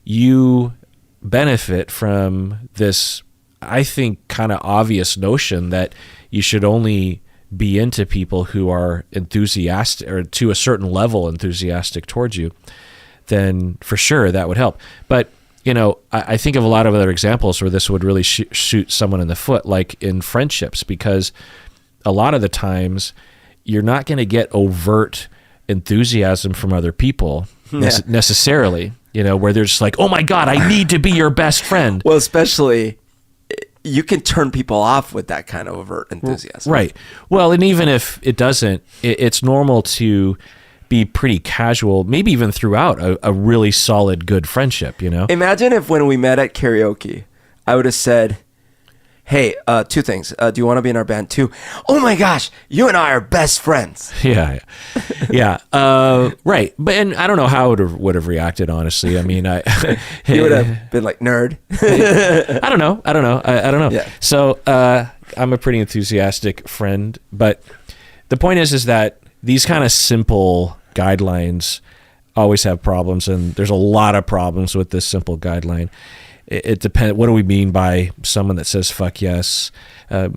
you benefit from this, I think, kind of obvious notion that you should only be into people who are enthusiastic, or to a certain level enthusiastic towards you, then for sure that would help. But I think of a lot of other examples where this would really shoot someone in the foot, like in friendships, because a lot of the times you're not going to get overt enthusiasm from other people necessarily, where they're just like, oh my God, I need to be your best friend. Well, especially you can turn people off with that kind of overt enthusiasm. Right. Well, and even if it doesn't, it's normal to be pretty casual, maybe even throughout a really solid, good friendship, Imagine if when we met at karaoke, I would have said, hey, two things. Do you want to be in our band too? Oh my gosh, you and I are best friends. Yeah. Right. But and I don't know how I would have reacted, honestly. I mean, you would have been like, nerd. I don't know. I don't know. Yeah. So I'm a pretty enthusiastic friend, but the point is that these kind of simple guidelines always have problems, and there's a lot of problems with this simple guideline. It depends. What do we mean by someone that says "fuck yes"? Are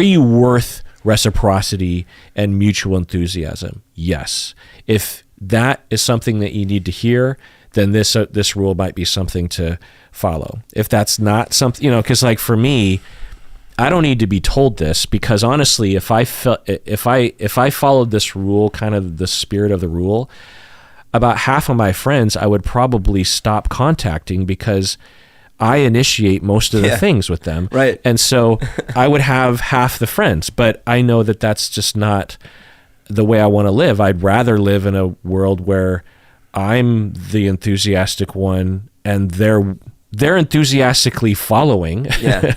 you worth reciprocity and mutual enthusiasm? Yes. If that is something that you need to hear, then this rule might be something to follow. If that's not something, because like for me, I don't need to be told this, because honestly, if I followed this rule, kind of the spirit of the rule, about half of my friends I would probably stop contacting, because I initiate most of the things with them. Right. And so I would have half the friends, but I know that that's just not the way I want to live. I'd rather live in a world where I'm the enthusiastic one and they're enthusiastically following. Yeah.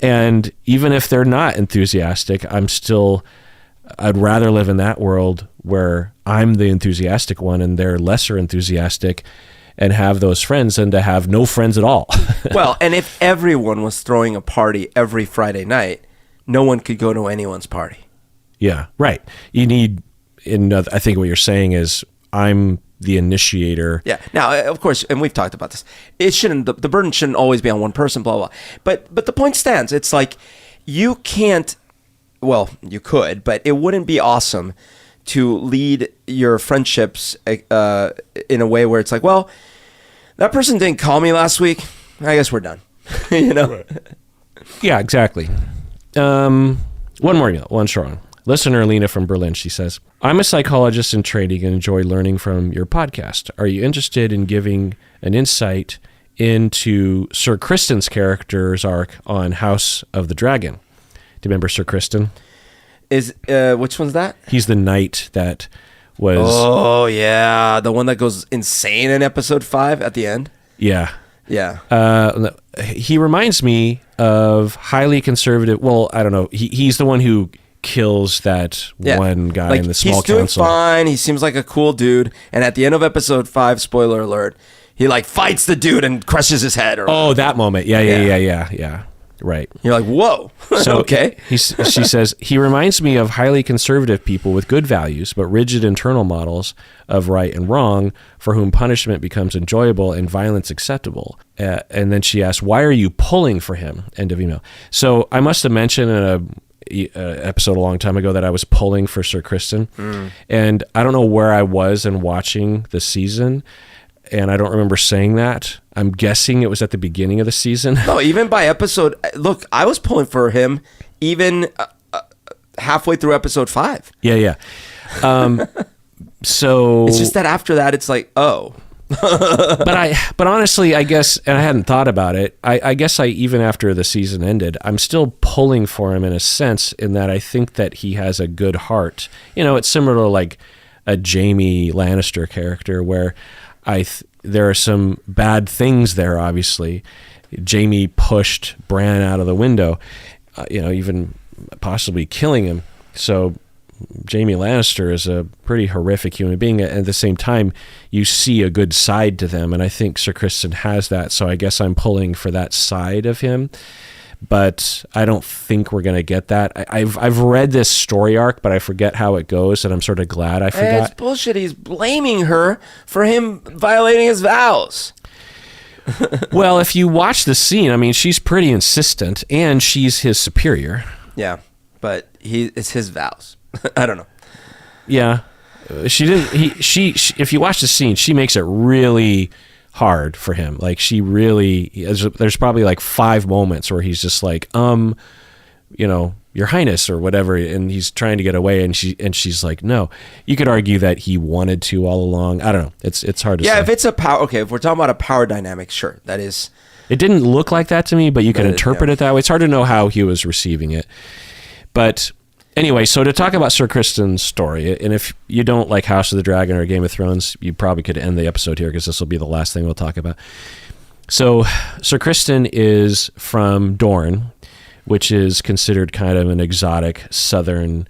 And even if they're not enthusiastic, I'd rather live in that world where I'm the enthusiastic one and they're lesser enthusiastic, and have those friends than to have no friends at all. Well, and if everyone was throwing a party every Friday night, no one could go to anyone's party. Yeah, right. You need, I think what you're saying is I'm the initiator. Yeah. Now, of course, and we've talked about this, the burden shouldn't always be on one person, blah, blah, blah. But the point stands. It's like you can't, well, you could, but it wouldn't be awesome to lead your friendships in a way where it's like, well, that person didn't call me last week, I guess we're done. Right. Yeah, exactly. One strong. Listener Lena from Berlin, she says, I'm a psychologist in training and enjoy learning from your podcast. Are you interested in giving an insight into Sir Kristen's character's arc on House of the Dragon? Do you remember Sir Kristen? Which one's that? He's the knight that was... Oh, yeah. The one that goes insane in episode 5 at the end? Yeah. Yeah. He reminds me of highly conservative... Well, I don't know. He's the one who kills that one guy in the small council. He's doing fine. He seems like a cool dude. And at the end of episode 5, spoiler alert, he like fights the dude and crushes his head. Oh, that moment. Yeah. Right. You're like, whoa. So okay. She says, he reminds me of highly conservative people with good values, but rigid internal models of right and wrong, for whom punishment becomes enjoyable and violence acceptable. And then she asks, why are you pulling for him? End of email. So I must have mentioned in a episode a long time ago that I was pulling for Sir Kristen. And I don't know where I was in watching the season, and I don't remember saying that. I'm guessing it was at the beginning of the season. No, even by episode... Look, I was pulling for him even halfway through episode 5. Yeah. So... It's just that after that, it's like, oh... but honestly, I guess, and I hadn't thought about it, I guess even after the season ended, I'm still pulling for him in a sense, in that I think that he has a good heart. You know, it's similar to like a Jaime Lannister character, where there are some bad things there, obviously. Jaime pushed Bran out of the window, even possibly killing him. So Jaime Lannister is a pretty horrific human being. At the same time, you see a good side to them, and I think Sir Kristen has that. So I guess I'm pulling for that side of him, but I don't think we're going to get that. I've read this story arc, but I forget how it goes, and I'm sort of glad I forgot. It's bullshit. He's blaming her for him violating his vows. Well, if you watch the scene, I mean, she's pretty insistent, and she's his superior. Yeah, but it's his vows. I don't know. Yeah, she didn't. She if you watch the scene, she makes it really hard for him. Like, she really, there's probably like 5 moments where he's just like, Your Highness, or whatever, and he's trying to get away, and she's like, no. You could argue that he wanted to all along. I don't know. It's hard to say. Yeah, if it's a power, okay, if we're talking about a power dynamic, sure, that is. It didn't look like that to me, but you can interpret it that way. It's hard to know how he was receiving it. But anyway, so to talk about Sir Kristen's story, and if you don't like House of the Dragon or Game of Thrones, you probably could end the episode here, because this will be the last thing we'll talk about. So Sir Kristen is from Dorne, which is considered kind of an exotic southern,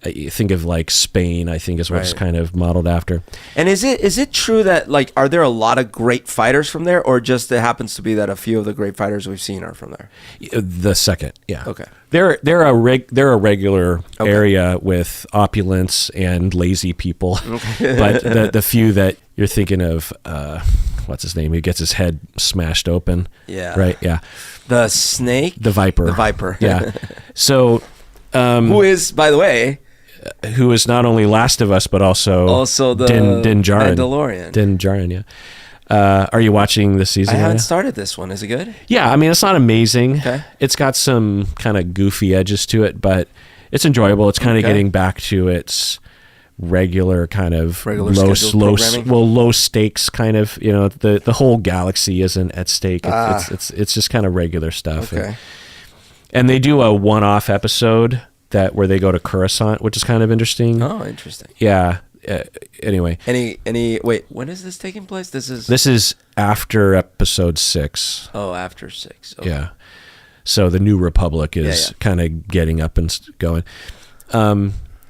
think of like Spain, I think is what it's kind of modeled after. And is it true that, like, are there a lot of great fighters from there, or just it happens to be that a few of the great fighters we've seen are from there? The second, yeah. Okay. They're a regular area with opulence and lazy people, but the few that you're thinking of, what's his name? Who gets his head smashed open? Yeah. Right. Yeah. The snake. The viper. The viper. Yeah. So, who is, by the way, who is not only Last of Us, but also the Din Djarin. Mandalorian. Din Djarin. Yeah. Are you watching this season? I haven't started this one. Is it good? Yeah, I mean, it's not amazing. Okay. It's got some kind of goofy edges to it, but it's enjoyable. It's kind of getting back to its regular kind of low stakes kind of, the whole galaxy isn't at stake. It's just kind of regular stuff. Okay. And they do a one-off episode where they go to Coruscant, which is kind of interesting. Oh, interesting. Yeah. Anyway. Wait, when is this taking place? This is after episode 6. Oh, after 6. Okay. Yeah. So the New Republic is kind of getting up and going.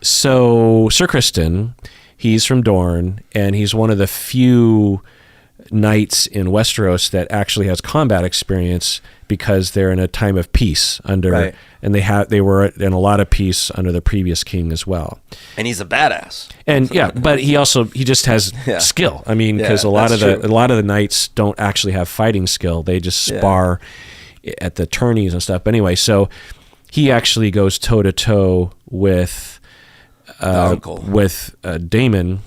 So Sir Kristen, he's from Dorne, and he's one of the few knights in Westeros that actually has combat experience, because they're in a time of peace and they were in a lot of peace under the previous king as well. And he's a badass. And but he just has skill. I mean, because a lot of the knights don't actually have fighting skill. They just spar at the tourneys and stuff. But anyway, so he actually goes toe to toe with Daemon,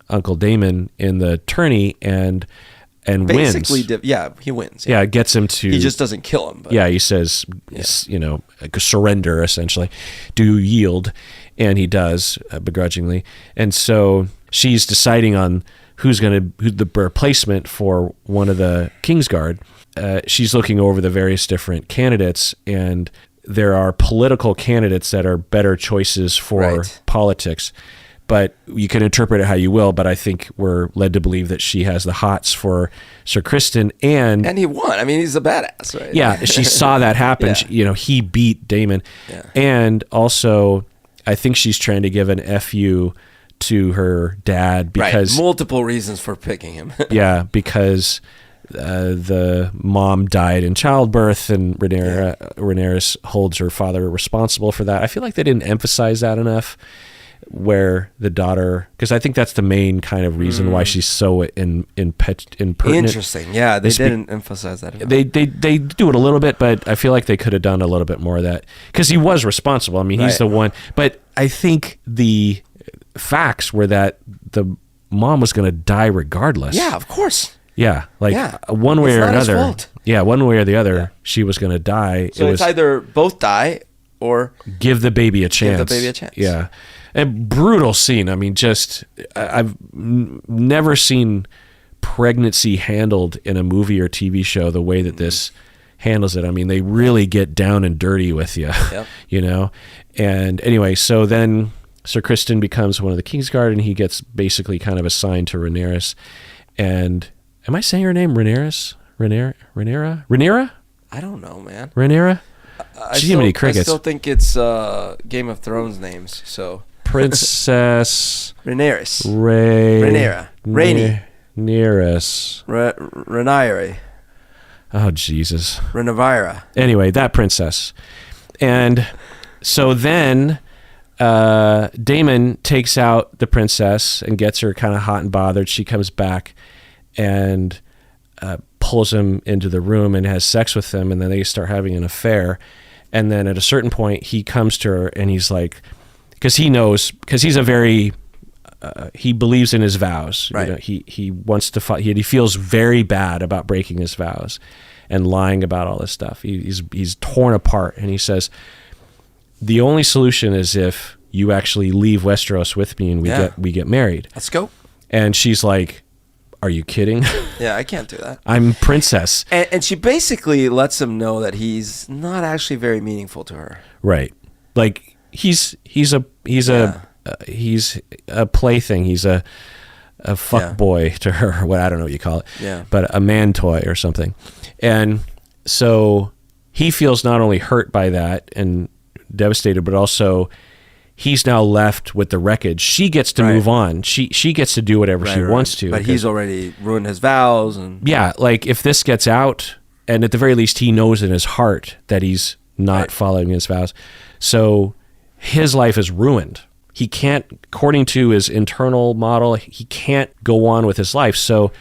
Uncle Daemon, in the tourney, and basically wins. He wins. Yeah, it gets him to. He just doesn't kill him. But. Yeah, he says, surrender, essentially, do yield, and he does begrudgingly. And so she's deciding on who's the replacement for one of the Kingsguard. She's looking over the various different candidates, and there are political candidates that are better choices for politics, but you can interpret it how you will. But I think we're led to believe that she has the hots for Sir Kristen, and he won. I mean, he's a badass, right? Yeah, she saw that happen. He beat Daemon, and also I think she's trying to give an FU to her dad, because multiple reasons for picking him. Yeah, because the mom died in childbirth, and Rhaenyra holds her father responsible for that. I feel like they didn't emphasize that enough, where the daughter, because I think that's the main kind of reason why she's so impertinent. Interesting. Yeah, they didn't emphasize that enough. They do it a little bit, but I feel like they could have done a little bit more of that, because he was responsible. I mean, he's the one. But I think the facts were that the mom was going to die regardless. Yeah, of course. Yeah, one way or another. Yeah, one way or the other, she was going to die. So it's either both die or give the baby a chance. Yeah. A brutal scene. I mean, I've never seen pregnancy handled in a movie or TV show the way that this handles it. I mean, they really get down and dirty with you, you know? And anyway, so then Sir Criston becomes one of the Kingsguard, and he gets basically kind of assigned to Rhaenyra. And am I saying her name? Rhaenyra? I don't know, man. Rhaenyra? I still think it's Game of Thrones names, so... Princess Rhaenyra. Rhaenyra. Oh, Jesus. Rhaenyra. Anyway, that princess. And so then Daemon takes out the princess and gets her kind of hot and bothered. She comes back and pulls him into the room and has sex with him, and then they start having an affair. And then at a certain point, he comes to her and he's like... Because he's a very, he believes in his vows. Right. You know, he wants to fight. He feels very bad about breaking his vows and lying about all this stuff. He's torn apart, and he says, the only solution is if you actually leave Westeros with me and we get married. Let's go. And she's like, are you kidding? Yeah, I can't do that. I'm princess. And she basically lets him know that he's not actually very meaningful to her. Right. Like, he's a plaything. He's a fuck boy to her. What, I don't know what you call it. Yeah. But a man toy or something. And so he feels not only hurt by that and devastated, but also he's now left with the wreckage. She gets to move on. She gets to do whatever she wants to. But he's already ruined his vows. And yeah, like if this gets out, and at the very least he knows in his heart that he's not following his vows. So his life is ruined. He can't, according to his internal model, he can't go on with his life. So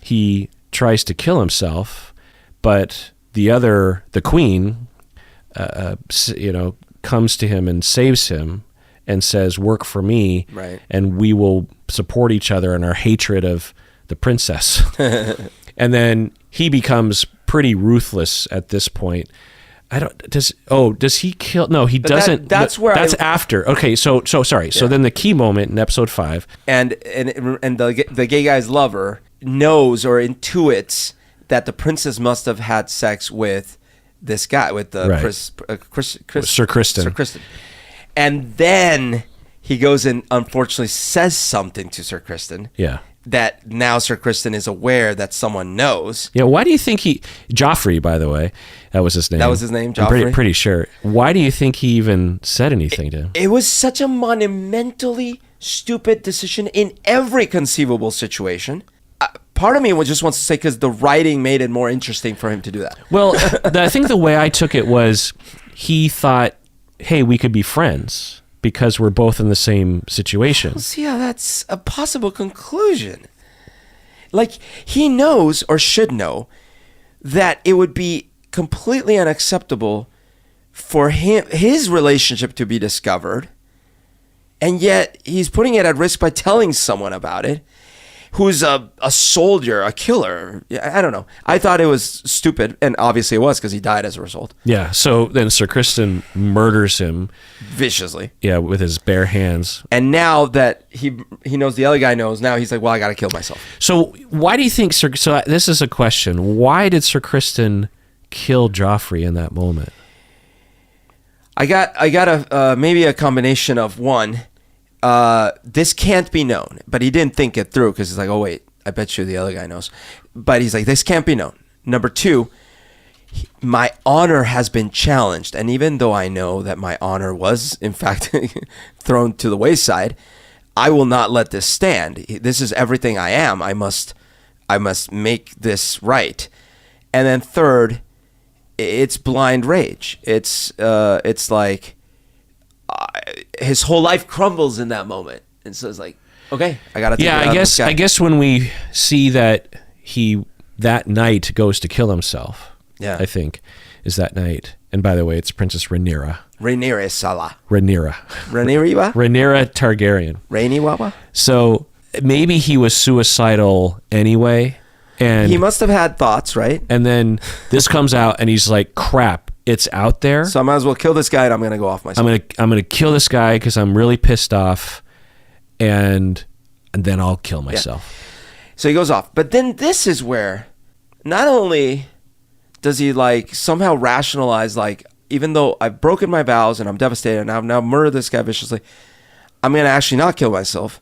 he tries to kill himself, but the queen, comes to him and saves him and says, work for me, and we will support each other in our hatred of the princess. And then he becomes pretty ruthless at this point. Does he kill? No, he doesn't. That's after. Okay, so sorry. Yeah. So then the key moment in episode 5, and the gay guy's lover knows or intuits that the princess must have had sex with this guy, with the Sir Criston. And then he goes and unfortunately says something to Sir Criston. Yeah. That now Sir Criston is aware that someone knows. Yeah, why do you think Joffrey, by the way, that was his name. That was his name, Joffrey? I'm pretty sure. Why do you think he even said anything to him? It was such a monumentally stupid decision in every conceivable situation. Part of me just wants to say because the writing made it more interesting for him to do that. Well, I think the way I took it was he thought, hey, we could be friends because we're both in the same situation. Well, see how that's a possible conclusion. Like, he knows or should know that it would be completely unacceptable for his relationship to be discovered, and yet he's putting it at risk by telling someone about it who's a soldier, a killer. I don't know. I thought it was stupid, and obviously it was because he died as a result. Yeah, so then Sir Criston murders him. Viciously. Yeah, with his bare hands. And now that he knows the other guy knows, now he's like, well, I got to kill myself. So why do you think so this is a question. Why did Sir Criston kill Joffrey in that moment? I got maybe a combination of one, this can't be known, but he didn't think it through because he's like, oh wait, I bet you the other guy knows. But he's like, this can't be known. Number 2, my honor has been challenged, and even though I know that my honor was in fact thrown to the wayside, I will not let this stand. This is everything I am. I must I must make this right. And then third, it's blind rage. It's like his whole life crumbles in that moment, and so it's like, okay, I gotta. I guess when we see that he that night goes to kill himself, I think is that night. And by the way, it's Princess Rhaenyra. Rhaenyra Sala. Rhaenyra Targaryen. Rhaenyra. So maybe he was suicidal anyway, and he must have had thoughts, right? And then this comes out, and he's like, "Crap, it's out there. So I might as well kill this guy, and I'm gonna go off myself. I'm gonna kill this guy because I'm really pissed off, and then I'll kill myself." Yeah. So he goes off, but then this is where not only does he like somehow rationalize, like, even though I've broken my vows and I'm devastated and I've now murdered this guy viciously, I'm going to actually not kill myself,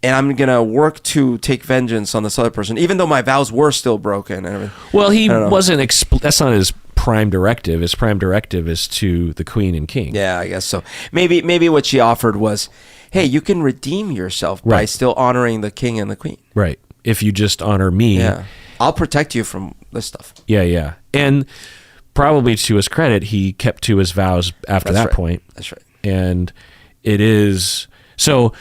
and I'm going to work to take vengeance on this other person, even though my vows were still broken. And everything. Well, he wasn't, that's not his prime directive. His prime directive is to the queen and king. Yeah, I guess so. Maybe what she offered was, hey, you can redeem yourself by still honoring the king and the queen. Right. If you just honor me. Yeah. I'll protect you from this stuff. Yeah. And probably to his credit, he kept to his vows after that point. That's right. And it is... So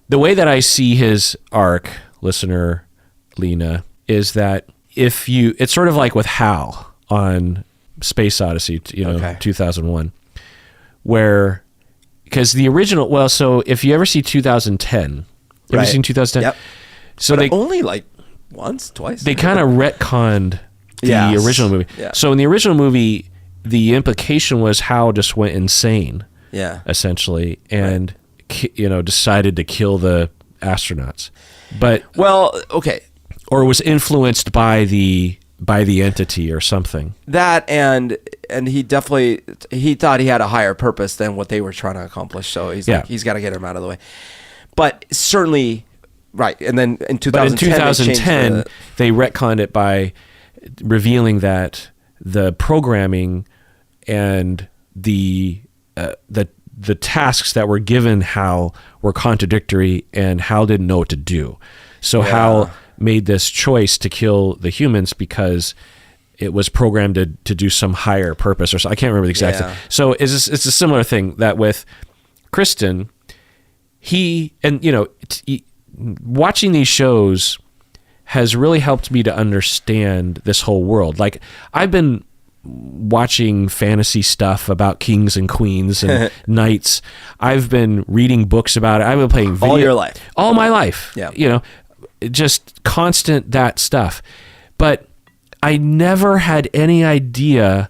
the way that I see his arc, listener Lena, is that it's sort of like with Hal on Space Odyssey, 2001, where... Because the original... so if you ever see 2010... Have you seen 2010? Yep. So but only like once, twice. They kind of retconned the original movie. Yeah. So in the original movie, the implication was Hal just went insane. Yeah. Essentially, and decided to kill the astronauts. But or was influenced by the entity or something. That and he definitely thought he had a higher purpose than what they were trying to accomplish. So he's got to get him out of the way. But certainly. Right, and then in 2010, they retconned it by revealing that the programming and the tasks that were given Hal were contradictory, and Hal didn't know what to do. So Hal made this choice to kill the humans because it was programmed to do some higher purpose, or so. I can't remember the exact thing. So it's a similar thing that with Kristen, watching these shows has really helped me to understand this whole world. Like, I've been watching fantasy stuff about kings and queens and knights. I've been reading books about it. I've been playing video. All your life. All my life. Yeah. Just constant that stuff. But I never had any idea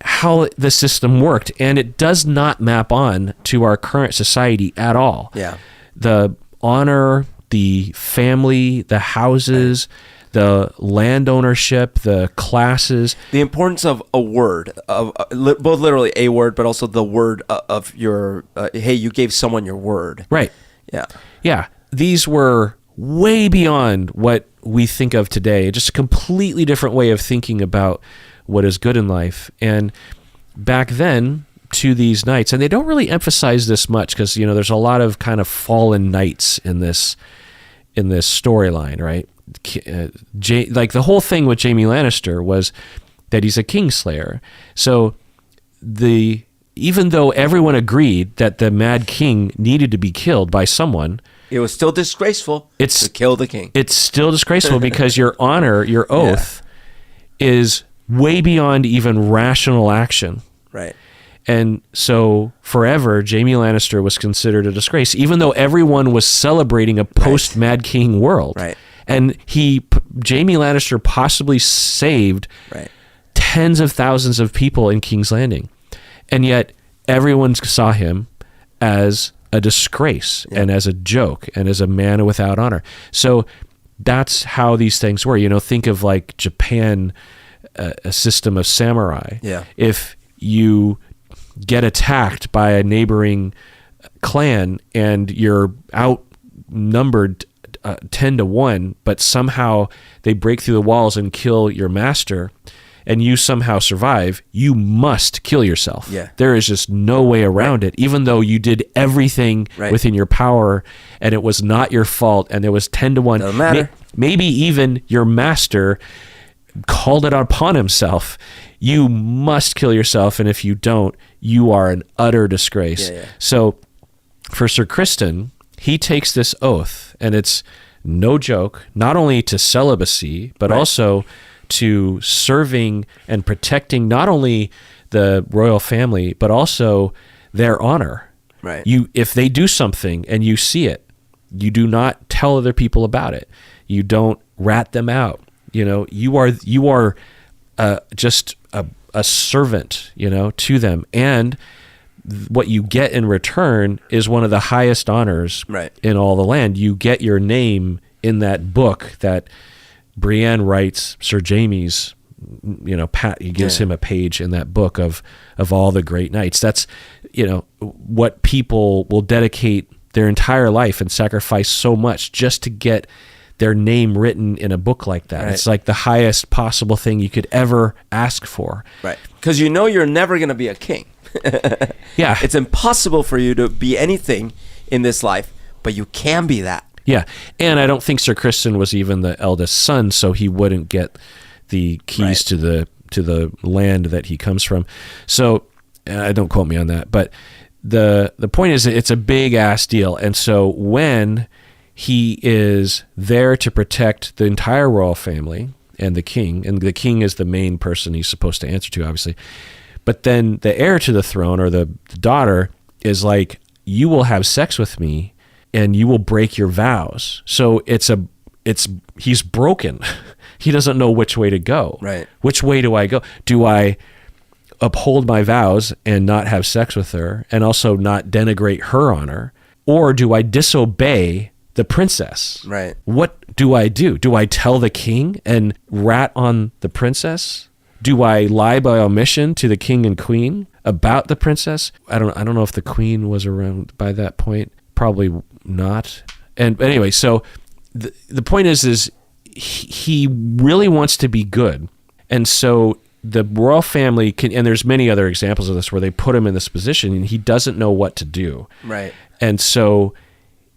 how the system worked. And it does not map on to our current society at all. Yeah. The honor, the family, the houses, the land ownership, the classes. The importance of a word, of both literally a word, but also the word of your, hey, you gave someone your word. Right. Yeah. Yeah. These were way beyond what we think of today. Just a completely different way of thinking about what is good in life. And back then, to these knights, and they don't really emphasize this much because there's a lot of kind of fallen knights in this storyline, right? Like the whole thing with Jaime Lannister was that he's a kingslayer. So even though everyone agreed that the Mad King needed to be killed by someone, it was still disgraceful to kill the king. It's still disgraceful because your honor, your oath, is way beyond even rational action. Right. And so forever, Jaime Lannister was considered a disgrace, even though everyone was celebrating a post-Mad King world. Right. And Jaime Lannister possibly saved tens of thousands of people in King's Landing. And yet everyone saw him as a disgrace and as a joke and as a man without honor. So that's how these things were. Think of like Japan, a system of samurai. Yeah. If you get attacked by a neighboring clan and you're outnumbered 10 to 1, but somehow they break through the walls and kill your master, and you somehow survive, you must kill yourself. Yeah. There is just no way around it, even though you did everything within your power and it was not your fault and there was 10 to 1. Doesn't matter. Maybe even your master called it upon himself. You must kill yourself, and if you don't, you are an utter disgrace. Yeah. So for Sir Kristen, he takes this oath, and it's no joke, not only to celibacy, but also to serving and protecting not only the royal family, but also their honor. Right. If they do something and you see it, you do not tell other people about it. You don't rat them out. You are just a servant, to them. And what you get in return is one of the highest honors in all the land. You get your name in that book that Brienne writes, Sir Jaime's, he gives him a page in that book of all the great knights. That's, what people will dedicate their entire life and sacrifice so much just to get their name written in a book like that. Right. It's like the highest possible thing you could ever ask for. Right. Because you're never going to be a king. Yeah. It's impossible for you to be anything in this life, but you can be that. Yeah. And I don't think Sir Kristen was even the eldest son, so he wouldn't get the keys to the land that he comes from. So don't quote me on that, but the point is it's a big ass deal. And so when he is there to protect the entire royal family and the king is the main person he's supposed to answer to, obviously. But then the heir to the throne, or the daughter, is like, you will have sex with me and you will break your vows. So he's broken. He doesn't know which way to go. Right. Which way do I go? Do I uphold my vows and not have sex with her and also not denigrate her honor? Or do I disobey the princess? Right. What do I do? Do I tell the king and rat on the princess? Do I lie by omission to the king and queen about the princess? I don't know if the queen was around by that point. Probably not. And anyway, so the point is he really wants to be good. And so the royal family can, and there's many other examples of this where they put him in this position and he doesn't know what to do. Right. And so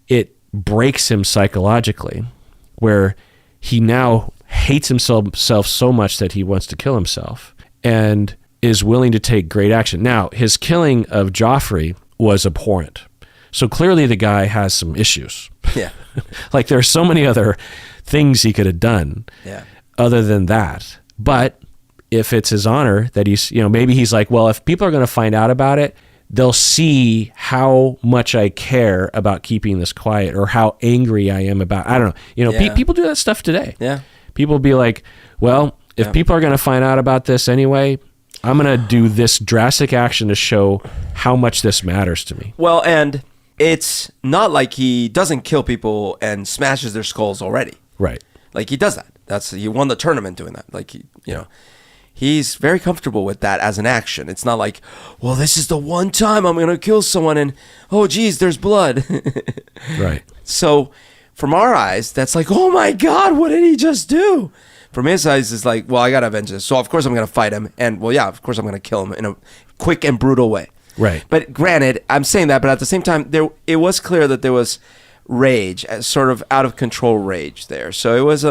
it breaks him psychologically, where he now hates himself so much that he wants to kill himself and is willing to take great action. Now, his killing of Joffrey was abhorrent. So clearly the guy has some issues. Yeah. Like there's so many other things he could have done other than that. But if it's his honor that he's, maybe he's like, well, if people are going to find out about it, they'll see how much I care about keeping this quiet or how angry I am about, I don't know. People do that stuff today. Yeah. People be like, well, if people are going to find out about this anyway, I'm going to do this drastic action to show how much this matters to me. Well, and it's not like he doesn't kill people and smashes their skulls already. Right. Like he does that. He won the tournament doing that. Like, he's very comfortable with that as an action. It's not like, well, this is the one time I'm going to kill someone and, oh, geez, there's blood. Right. So from our eyes, that's like, oh my God, what did he just do? From his eyes, it's like, well, I got to avenge this. So of course I'm going to fight him. And well, yeah, of course I'm going to kill him in a quick and brutal way. Right. But granted, I'm saying that, but at the same time, it was clear that there was rage, sort of out of control rage there. So it was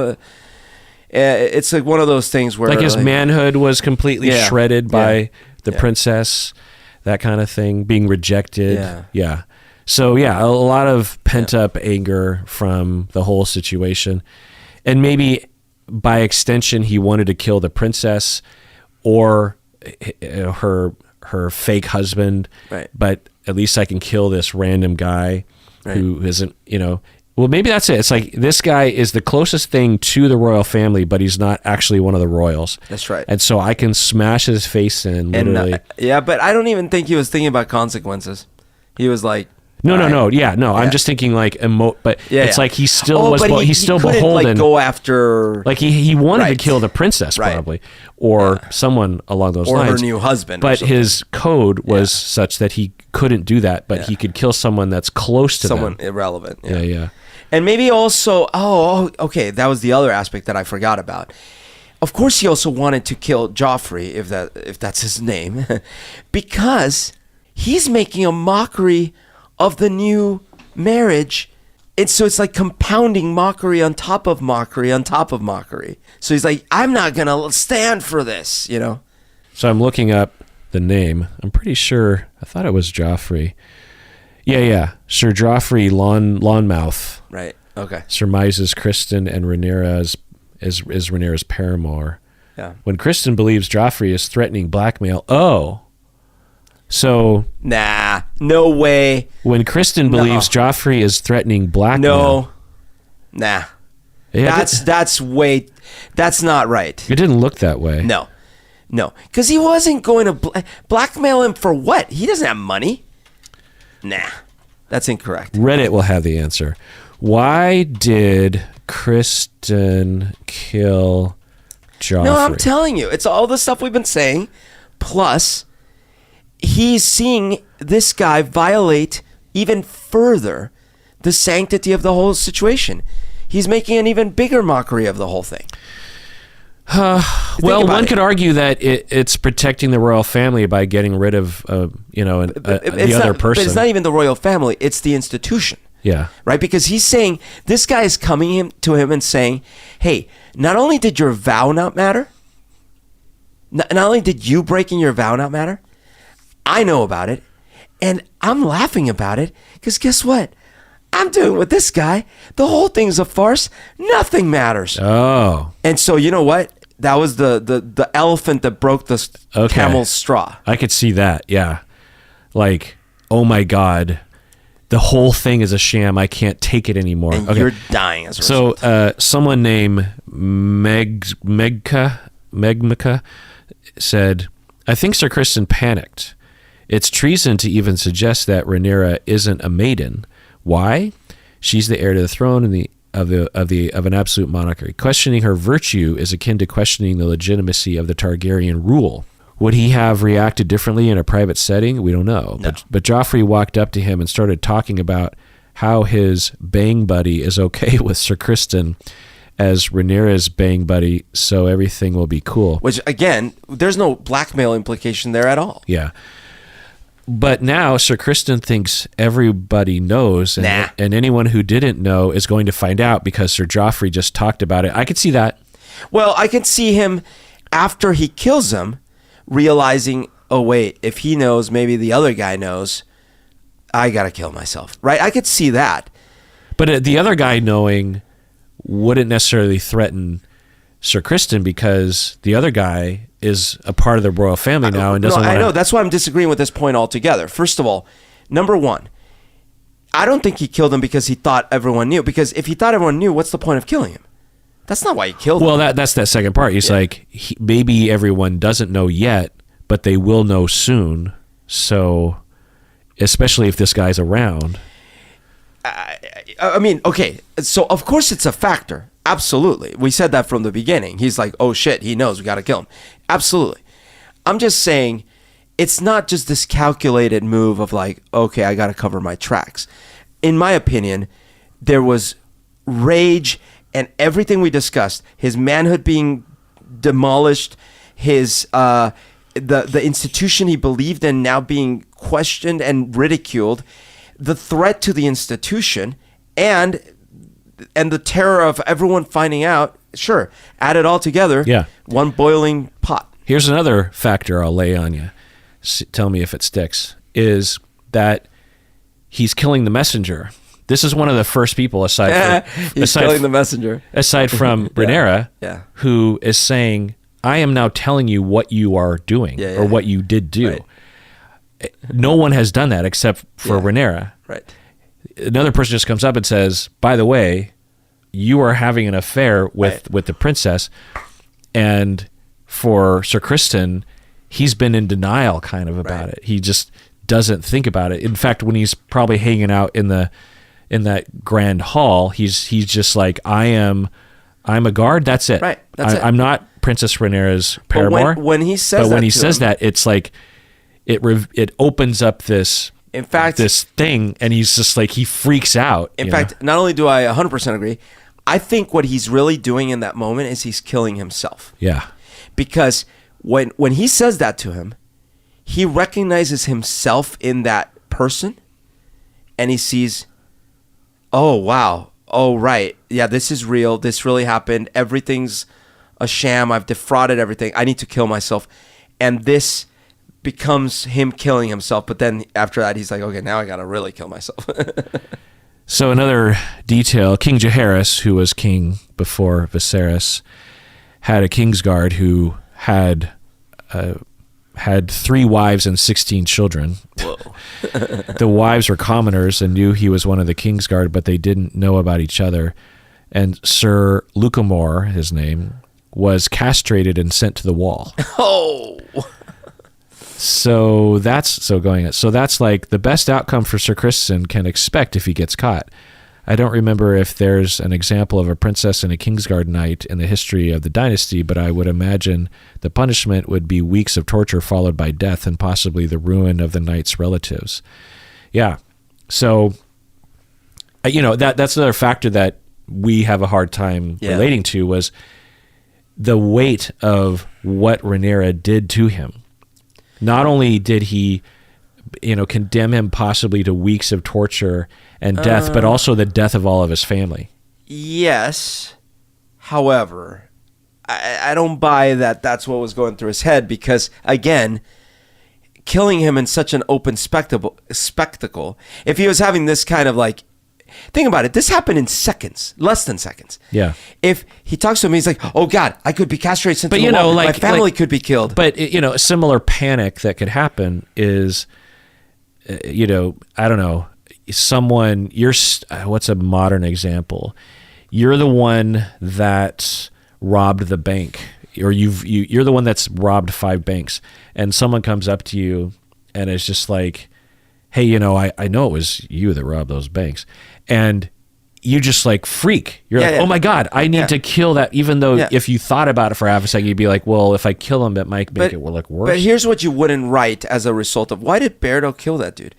it's like one of those things where like his manhood was completely shredded by the princess, that kind of thing, being rejected. Yeah. So a lot of pent up anger from the whole situation. And maybe by extension, he wanted to kill the princess or her fake husband. Right. But at least I can kill this random guy who isn't, well, maybe that's it. It's like this guy is the closest thing to the royal family, but he's not actually one of the royals. That's right. And so I can smash his face in, literally. And, but I don't even think he was thinking about consequences. He was like, No. I'm just thinking like but it's like he still was. But he's still couldn't, beholden. Like, go after. Like he wanted to kill the princess probably, or someone along those lines, or her new husband. But his code was such that he couldn't do that. But he could kill someone that's close to someone them. irrelevant. Yeah. And maybe also, okay, that was the other aspect that I forgot about. of course he also wanted to kill Joffrey, if that's his name, because he's making a mockery of the new marriage. And so it's like compounding mockery on top of mockery on top of mockery. So he's like, I'm not going to stand for this, you know? So I'm looking up the name. I'm pretty sure, I thought it was Joffrey. Yeah. Sir Joffrey Lawnmouth. Right. Okay. Surmises Kristen and Rhaenyra is Rhaenyra's paramour. Yeah. When Kristen believes Joffrey is threatening blackmail, so nah, no way. When Kristen believes Joffrey is threatening blackmail, nah, yeah, that's not right. It didn't look that way. No, because he wasn't going to blackmail him for what? He doesn't have money. Nah, that's incorrect. Reddit will have the answer. Why did Kristen kill Joffrey? No, I'm telling you, it's all the stuff we've been saying, plus he's seeing this guy violate even further the sanctity of the whole situation. He's making an even bigger mockery of the whole thing. Well, one could argue that it's protecting the royal family by getting rid of, the other person. But it's not even the royal family; it's the institution. Yeah. Right? Because he's saying, this guy is coming to him and saying, hey, not only did your vow not matter, not only did you breaking your vow not matter, I know about it, and I'm laughing about it, because guess what? I'm doing with this guy. The whole thing's a farce. Nothing matters. Oh. And so, you know what? That was the elephant that broke the camel's straw. I could see that, yeah. Like, oh my God, the whole thing is a sham. I can't take it anymore. And you're dying as a result. So someone named Megmika said, I think Sir Kristen panicked. It's treason to even suggest that Rhaenyra isn't a maiden. Why? She's the heir to the throne of an absolute monarchy. Questioning her virtue is akin to questioning the legitimacy of the Targaryen rule. Would he have reacted differently in a private setting? We don't know. No. But Joffrey walked up to him and started talking about how his bang buddy is okay with Sir Kristen as Rhaenyra's bang buddy, so everything will be cool. Which, again, there's no blackmail implication there at all. Yeah. But now Sir Kristen thinks everybody knows, and anyone who didn't know is going to find out because Sir Joffrey just talked about it. I could see that. Well, I can see him, after he kills him, realizing, oh, wait, if he knows, maybe the other guy knows, I got to kill myself, right? I could see that. But the other guy knowing wouldn't necessarily threaten Sir Kristen because the other guy is a part of the royal family now and doesn't I know. That's why I'm disagreeing with this point altogether. First of all, number one, I don't think he killed him because he thought everyone knew. Because if he thought everyone knew, what's the point of killing him? That's not why he killed him. Well, that's that second part. He's like, maybe everyone doesn't know yet, but they will know soon. So, especially if this guy's around. I mean, okay. So, of course it's a factor. Absolutely. We said that from the beginning. He's like, oh shit, he knows, we got to kill him. Absolutely. I'm just saying, it's not just this calculated move of like, okay, I got to cover my tracks. In my opinion, there was rage and everything we discussed, his manhood being demolished, his the institution he believed in now being questioned and ridiculed, the threat to the institution, and the terror of everyone finding out. Sure, add it all together. Yeah, one boiling pot. Here's another factor I'll lay on you. Tell me if it sticks. Is that he's killing the messenger. This is one of the first people killing the messenger. Aside from Rhaenyra, who is saying, I am now telling you what you are doing or what you did do. Right. No one has done that except for Rhaenyra. Right. Another person just comes up and says, by the way, you are having an affair with the princess. And for Sir Kristen, he's been in denial kind of about it. He just doesn't think about it. In fact, when he's probably hanging out in that grand hall, he's just like, I'm a guard. That's it. Right. That's it. I'm not Princess Rhaenyra's paramour. When he says that, it's like it opens up this. In fact, this thing, and he's just like, he freaks out. In fact, not only do I 100% agree, I think what he's really doing in that moment is he's killing himself. Yeah. Because when he says that to him, he recognizes himself in that person, and he sees, oh, wow. Oh, right. Yeah, this is real. This really happened. Everything's a sham. I've defrauded everything. I need to kill myself. And this becomes him killing himself. But then after that, he's like, okay, now I got to really kill myself. So another detail, King Jaehaerys, who was king before Viserys, had a Kingsguard who had 3 wives and 16 children. Whoa. The wives were commoners and knew he was one of the Kingsguard, but they didn't know about each other. And Sir Lucamore, his name, was castrated and sent to the wall. Oh. So that's like the best outcome for Sir Criston can expect if he gets caught. I don't remember if there's an example of a princess and a Kingsguard knight in the history of the dynasty, but I would imagine the punishment would be weeks of torture followed by death and possibly the ruin of the knight's relatives. Yeah. So, that's another factor that we have a hard time relating to, was the weight of what Rhaenyra did to him. Not only did he condemn him possibly to weeks of torture and death, but also the death of all of his family. Yes. However, I don't buy that that's what was going through his head, because, again, killing him in such an open spectacle, if he was having this kind of like, think about it, this happened in seconds, less than seconds. Yeah. If he talks to him, he's like, oh God, I could be castrated, sent to the wall. My family could be killed. But, a similar panic that could happen is, I don't know, what's a modern example? You're the one that robbed the bank, or you're the one that's robbed 5 banks, and someone comes up to you and is just like, hey, I know it was you that robbed those banks. And you just like freak. You're oh my God, I need to kill that. Even though if you thought about it for half a second, you'd be like, well, if I kill him, it might make it look worse. But here's what you wouldn't write as a result of, why did Berto kill that dude?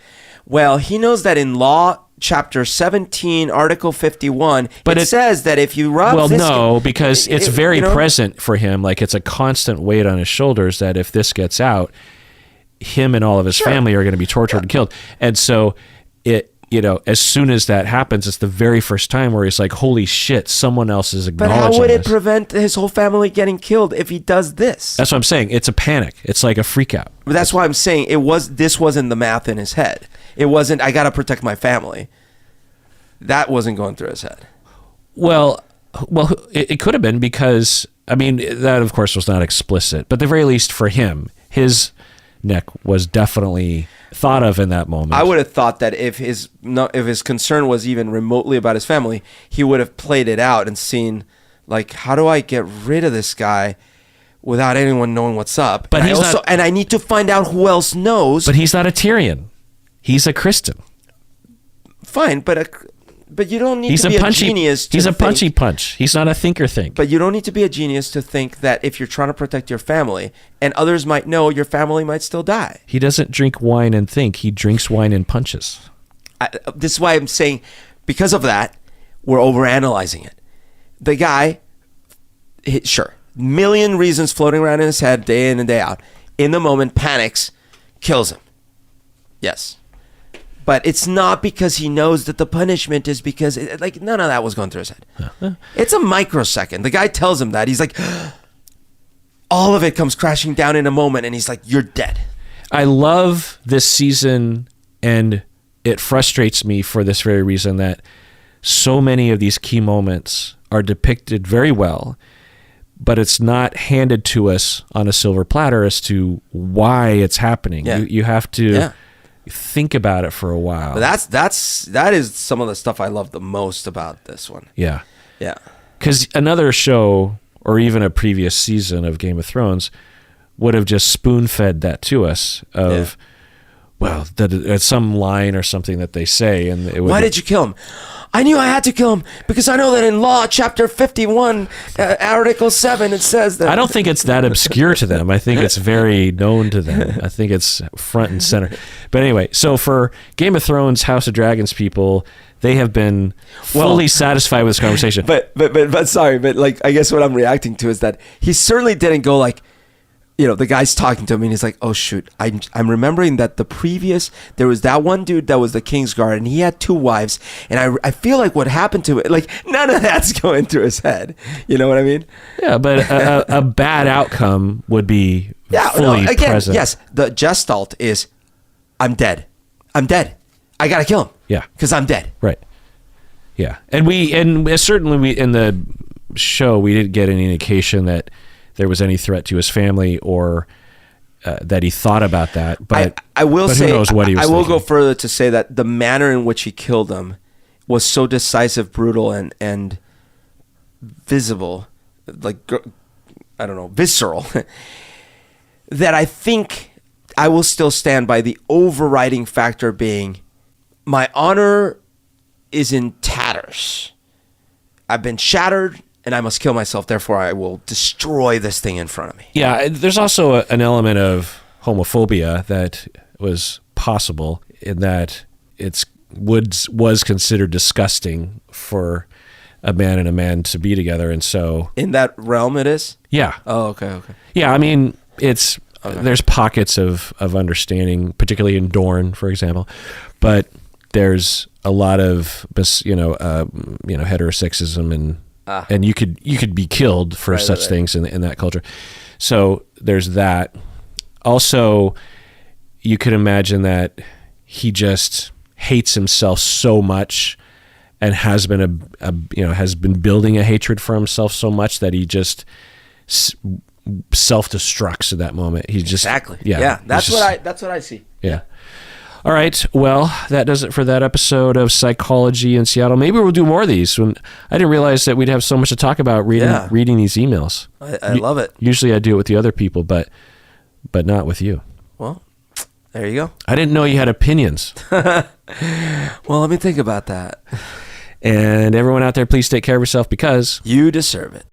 Well, he knows that in law, chapter 17, article 51, but it says that if you rob because it's very present for him. Like, it's a constant weight on his shoulders that if this gets out, him and all of his family are going to be tortured and killed. And so as soon as that happens, it's the very first time where he's like, holy shit, someone else is acknowledging this. But how would it prevent his whole family getting killed if he does this? That's what I'm saying. It's a panic. It's like a freak out. But that's why I'm saying this wasn't the math in his head. It wasn't, I got to protect my family. That wasn't going through his head. Well, it could have been, because, that of course was not explicit, but at the very least for him, his neck was definitely thought of in that moment. I would have thought that if his concern was even remotely about his family, he would have played it out and seen, like, how do I get rid of this guy without anyone knowing what's up? But I need to find out who else knows. But he's not a Tyrion. He's a Criston. Fine, but you don't need to be a genius. He's a punchy punch. He's not a thinker think. But you don't need to be a genius to think that if you're trying to protect your family, and others might know, your family might still die. He doesn't drink wine and think. He drinks wine and punches. This is why I'm saying, because of that, we're overanalyzing it. The guy, sure, million reasons floating around in his head day in and day out. In the moment, panics, kills him. Yes. But it's not because he knows that the punishment is because, none of that was going through his head. It's a microsecond. The guy tells him that. He's like, all of it comes crashing down in a moment, and he's like, you're dead. I love this season, and it frustrates me for this very reason, that so many of these key moments are depicted very well, but it's not handed to us on a silver platter as to why it's happening. Yeah. You have to think about it for a while. But that is some of the stuff I love the most about this one. Yeah. Because another show, or even a previous season of Game of Thrones, would have just spoon-fed that to us of well, some line or something that they say, and it would why did you kill him? I knew I had to kill him because I know that in law, chapter 51, article 7, it says that. I don't think it's that obscure to them. I think it's very known to them. I think it's front and center. But anyway, so for Game of Thrones, House of Dragons people, they have been fully satisfied with this conversation. But sorry, but like, I guess what I'm reacting to is that he certainly didn't go like, you know, the guy's talking to him and he's like, oh shoot, I'm remembering that there was that one dude that was the Kingsguard and he had 2 wives, and I feel like what happened to it, like none of that's going through his head. You know what I mean? Yeah, but a bad outcome would be fully present. Yes, the gestalt is, I'm dead. I gotta kill him. Yeah, because I'm dead. Right. Yeah, and certainly we in the show we didn't get any indication that there was any threat to his family or that he thought about that. But I will say, who knows what he was I will thinking. go further to say that the manner in which he killed them was so decisive, brutal, and visible, like, I don't know, visceral, that I think I will still stand by the overriding factor being my honor is in tatters. I've been shattered, and I must kill myself. Therefore, I will destroy this thing in front of me. Yeah, there's also an element of homophobia that was possible in that was considered disgusting for a man and a man to be together, and so in that realm, it is. Yeah. Oh, okay. Yeah, I mean, there's pockets of understanding, particularly in Dorne, for example, but there's a lot of heterosexism and you could be killed for such things in that culture. So there's that. Also, you could imagine that he just hates himself so much and has been building a hatred for himself so much that he just self-destructs at that moment. He just exactly. Yeah. That's what I see. Yeah. All right. Well, that does it for that episode of Psychology in Seattle. Maybe we'll do more of these. I didn't realize that we'd have so much to talk about reading these emails. I love it. Usually I do it with the other people, but not with you. Well, there you go. I didn't know you had opinions. Well, let me think about that. And everyone out there, please take care of yourself because you deserve it.